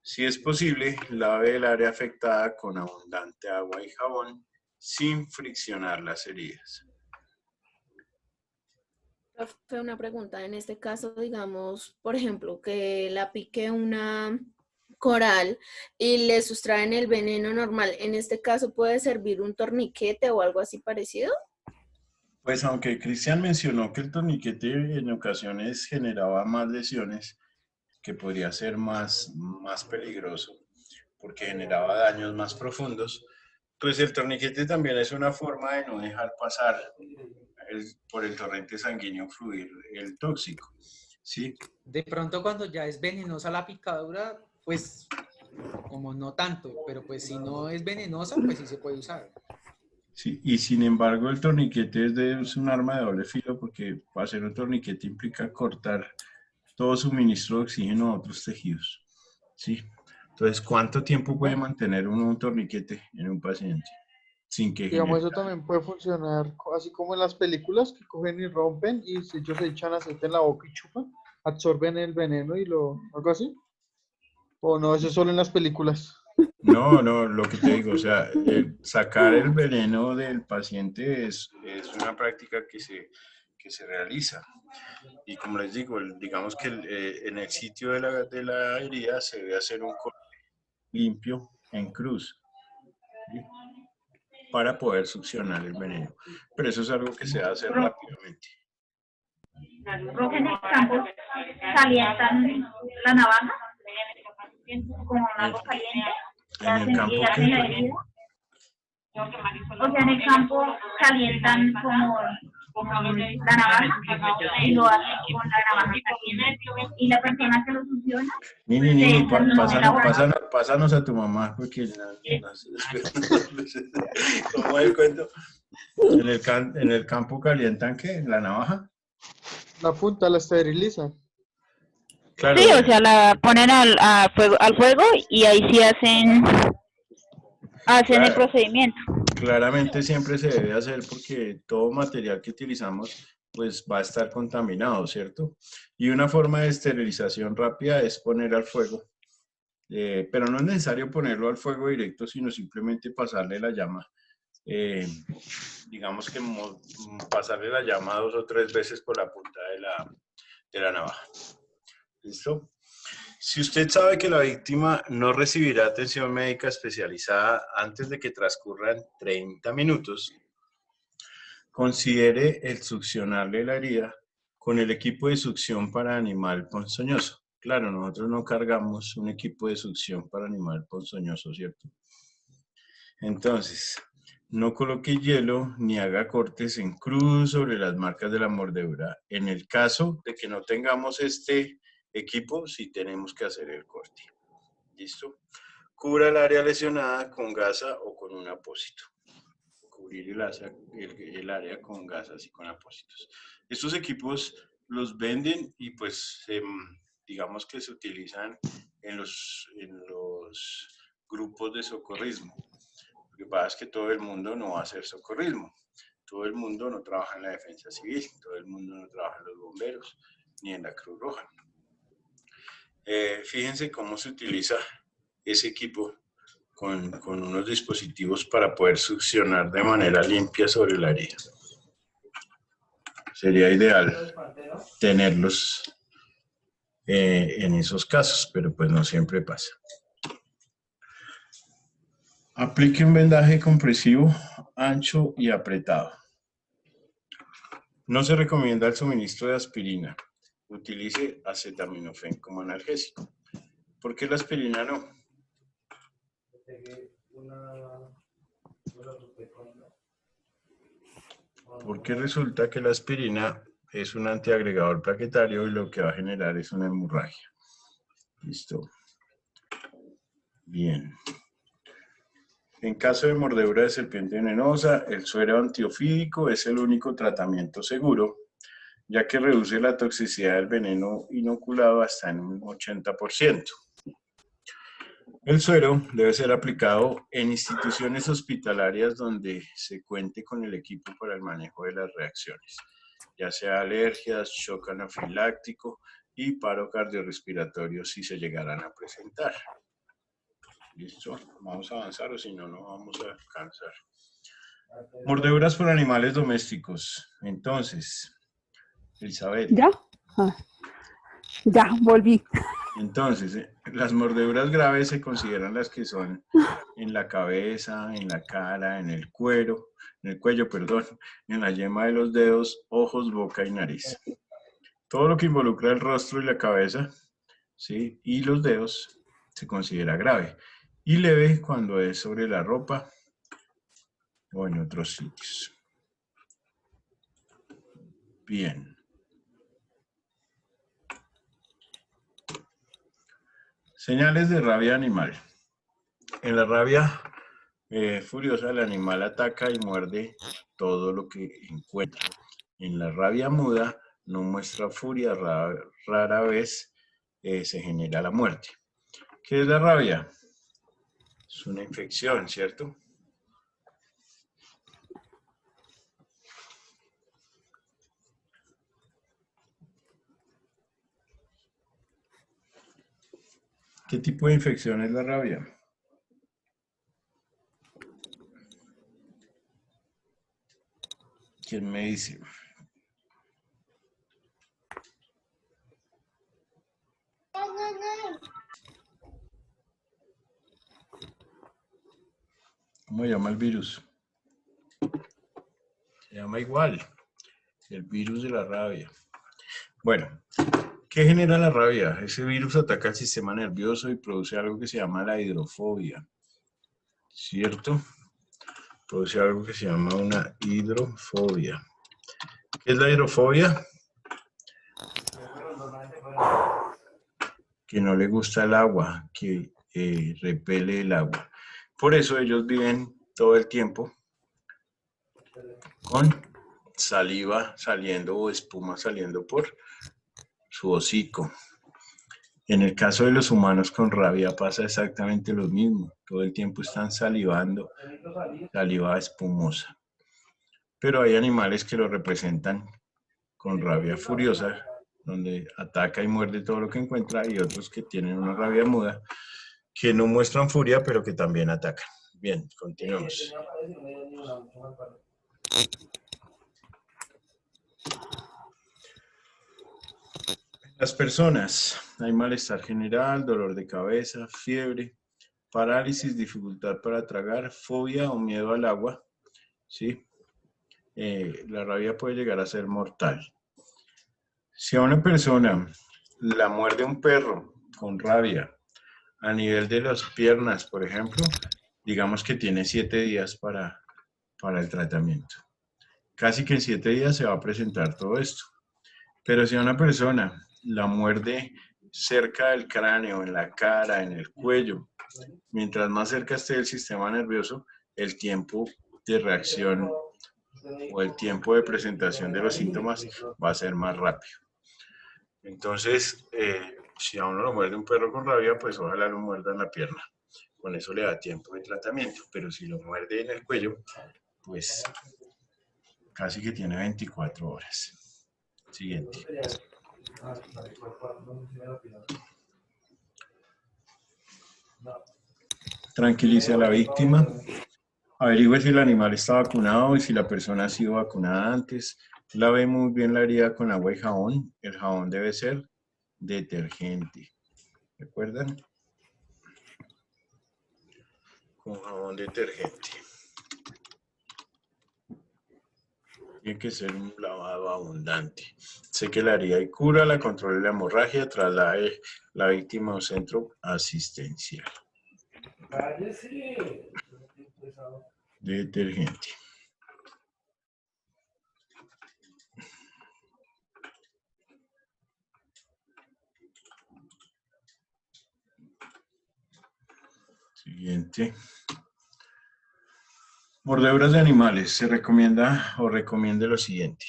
Si es posible, lave el área afectada con abundante agua y jabón sin friccionar las heridas. Profe, una pregunta. En este caso, digamos, por ejemplo, que la pique una coral y le sustraen el veneno normal. ¿En este caso puede servir un torniquete o algo así parecido? Pues aunque Cristian mencionó que el torniquete en ocasiones generaba más lesiones, que podría ser más peligroso porque generaba daños más profundos, pues el torniquete también es una forma de no dejar pasar por el torrente sanguíneo fluir el tóxico, ¿sí? De pronto cuando ya es venenosa la picadura, pues como no tanto, pero pues si no es venenosa, pues sí se puede usar. Sí, y sin embargo el torniquete es un arma de doble filo porque hacer un torniquete implica cortar todo suministro de oxígeno a otros tejidos, ¿sí? Entonces, ¿cuánto tiempo puede mantener un torniquete en un paciente sin que Digamos, genere? eso también puede funcionar así como en las películas que cogen y rompen y si ellos se echan aceite en la boca y chupan, absorben el veneno y algo así. ¿O no? Eso es solo en las películas. No, lo que te digo, o sea, sacar el veneno del paciente es una práctica que se realiza. Y como les digo, digamos que en el sitio de la herida se debe hacer un corte limpio en cruz, ¿sí? Para poder succionar el veneno. Pero eso es algo que se hace rápidamente. Profe, en el campo calientan la navaja con algo caliente. ¿En el campo qué? La herida. O sea, en el campo calientan como la navaja y lo hacen con la navaja caliente. Y la persona que lo succiona. Nini, pásanos a tu mamá, porque ¿cómo es el cuento? ¿En el campo calientan qué? ¿La navaja? La punta la esterilizan. Claro. Sí, o sea, la ponen al fuego y ahí sí hacen el procedimiento. Claramente siempre se debe hacer porque todo material que utilizamos pues va a estar contaminado, ¿cierto? Y una forma de esterilización rápida es poner al fuego. Pero no es necesario ponerlo al fuego directo, sino simplemente pasarle la llama. Digamos que pasarle la llama 2 o 3 veces por la punta de la navaja. ¿Listo? Si usted sabe que la víctima no recibirá atención médica especializada antes de que transcurran 30 minutos, considere el succionarle la herida con el equipo de succión para animal ponzoñoso. Claro, nosotros no cargamos un equipo de succión para animal ponzoñoso, ¿cierto? Entonces, no coloque hielo ni haga cortes en cruz sobre las marcas de la mordedura. En el caso de que no tengamos este equipo, sí tenemos que hacer el corte. ¿Listo? Cubra el área lesionada con gasa o con un apósito. Cubrir el área con gasas y con apósitos. Estos equipos los venden y pues digamos que se utilizan en los grupos de socorrismo. Lo que pasa es que todo el mundo no va a hacer socorrismo. Todo el mundo no trabaja en la defensa civil, todo el mundo no trabaja en los bomberos, ni en la Cruz Roja. Fíjense cómo se utiliza ese equipo con unos dispositivos para poder succionar de manera limpia sobre la herida. Sería ideal tenerlos en esos casos, pero pues no siempre pasa. Aplique un vendaje compresivo ancho y apretado. No se recomienda el suministro de aspirina. Utilice acetaminofén como analgésico. ¿Por qué la aspirina no? Porque resulta que la aspirina es un antiagregador plaquetario y lo que va a generar es una hemorragia. Listo. Bien. En caso de mordedura de serpiente venenosa, el suero antiofídico es el único tratamiento seguro, ya que reduce la toxicidad del veneno inoculado hasta en un 80%. El suero debe ser aplicado en instituciones hospitalarias donde se cuente con el equipo para el manejo de las reacciones, ya sea alergias, shock anafiláctico y paro cardiorrespiratorio si se llegaran a presentar. ¿Listo? Vamos a avanzar o si no, no vamos a alcanzar. Mordeduras por animales domésticos. Entonces, Elizabeth. ¿Ya? Ah. Ya, volví. Entonces, las mordeduras graves se consideran las que son en la cabeza, en la cara, en el cuello, en la yema de los dedos, ojos, boca y nariz. Todo lo que involucra el rostro y la cabeza, ¿sí? Y los dedos se considera grave. Y leve cuando es sobre la ropa o en otros sitios. Bien. Señales de rabia animal. En la rabia furiosa, el animal ataca y muerde todo lo que encuentra. En la rabia muda, no muestra furia, rara vez se genera la muerte. ¿Qué es la rabia? Es una infección, ¿cierto? ¿Qué tipo de infección es la rabia? ¿Quién me dice? ¿Cómo se llama el virus? Se llama igual, el virus de la rabia. Bueno, ¿qué genera la rabia? Ese virus ataca el sistema nervioso y produce algo que se llama la hidrofobia, ¿cierto? Produce algo que se llama una hidrofobia. ¿Qué es la hidrofobia? Que no le gusta el agua, que repele el agua. Por eso ellos viven todo el tiempo con saliva saliendo o espuma saliendo por su hocico. En el caso de los humanos con rabia pasa exactamente lo mismo. Todo el tiempo están salivando, saliva espumosa. Pero hay animales que lo representan con rabia furiosa, donde ataca y muerde todo lo que encuentra, y otros que tienen una rabia muda, que no muestran furia, pero que también atacan. Bien, continuamos. Las personas, hay malestar general, dolor de cabeza, fiebre, parálisis, dificultad para tragar, fobia o miedo al agua, ¿sí? La rabia puede llegar a ser mortal. Si a una persona la muerde un perro con rabia a nivel de las piernas, por ejemplo, digamos que tiene 7 días para el tratamiento. Casi que en 7 días se va a presentar todo esto. Pero si a una persona la muerde cerca del cráneo, en la cara, en el cuello. Mientras más cerca esté del sistema nervioso, el tiempo de reacción o el tiempo de presentación de los síntomas va a ser más rápido. Entonces, si a uno lo muerde un perro con rabia, pues ojalá lo muerda en la pierna. Con eso le da tiempo de tratamiento. Pero si lo muerde en el cuello, pues casi que tiene 24 horas. Siguiente. Tranquilice a la víctima. Averigüe si el animal está vacunado y si la persona ha sido vacunada antes. Lave muy bien la herida con agua y jabón. El jabón debe ser detergente. ¿Recuerdan? Con jabón detergente. Tiene que ser un lavado abundante. Seque la herida y cúrala, controle la hemorragia, traslade la víctima a un centro asistencial. Detergente. Siguiente. Mordeduras de animales. Se recomienda o recomiende lo siguiente.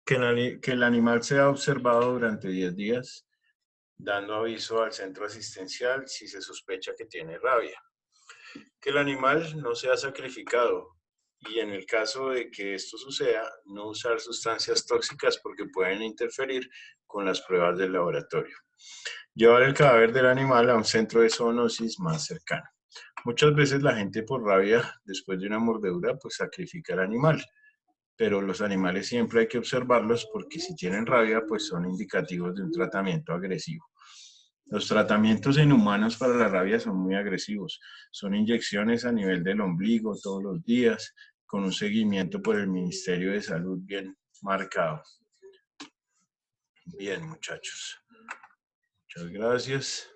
Que el animal sea observado durante 10 días, dando aviso al centro asistencial si se sospecha que tiene rabia. Que el animal no sea sacrificado y en el caso de que esto suceda, no usar sustancias tóxicas porque pueden interferir con las pruebas del laboratorio. Llevar el cadáver del animal a un centro de zoonosis más cercano. Muchas veces la gente por rabia, después de una mordedura, pues sacrifica al animal. Pero los animales siempre hay que observarlos porque si tienen rabia, pues son indicativos de un tratamiento agresivo. Los tratamientos en humanos para la rabia son muy agresivos. Son inyecciones a nivel del ombligo todos los días, con un seguimiento por el Ministerio de Salud bien marcado. Bien, muchachos. Muchas gracias.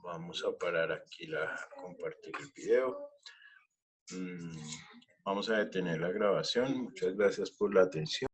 Vamos a parar aquí compartir el video. Vamos a detener la grabación. Muchas gracias por la atención.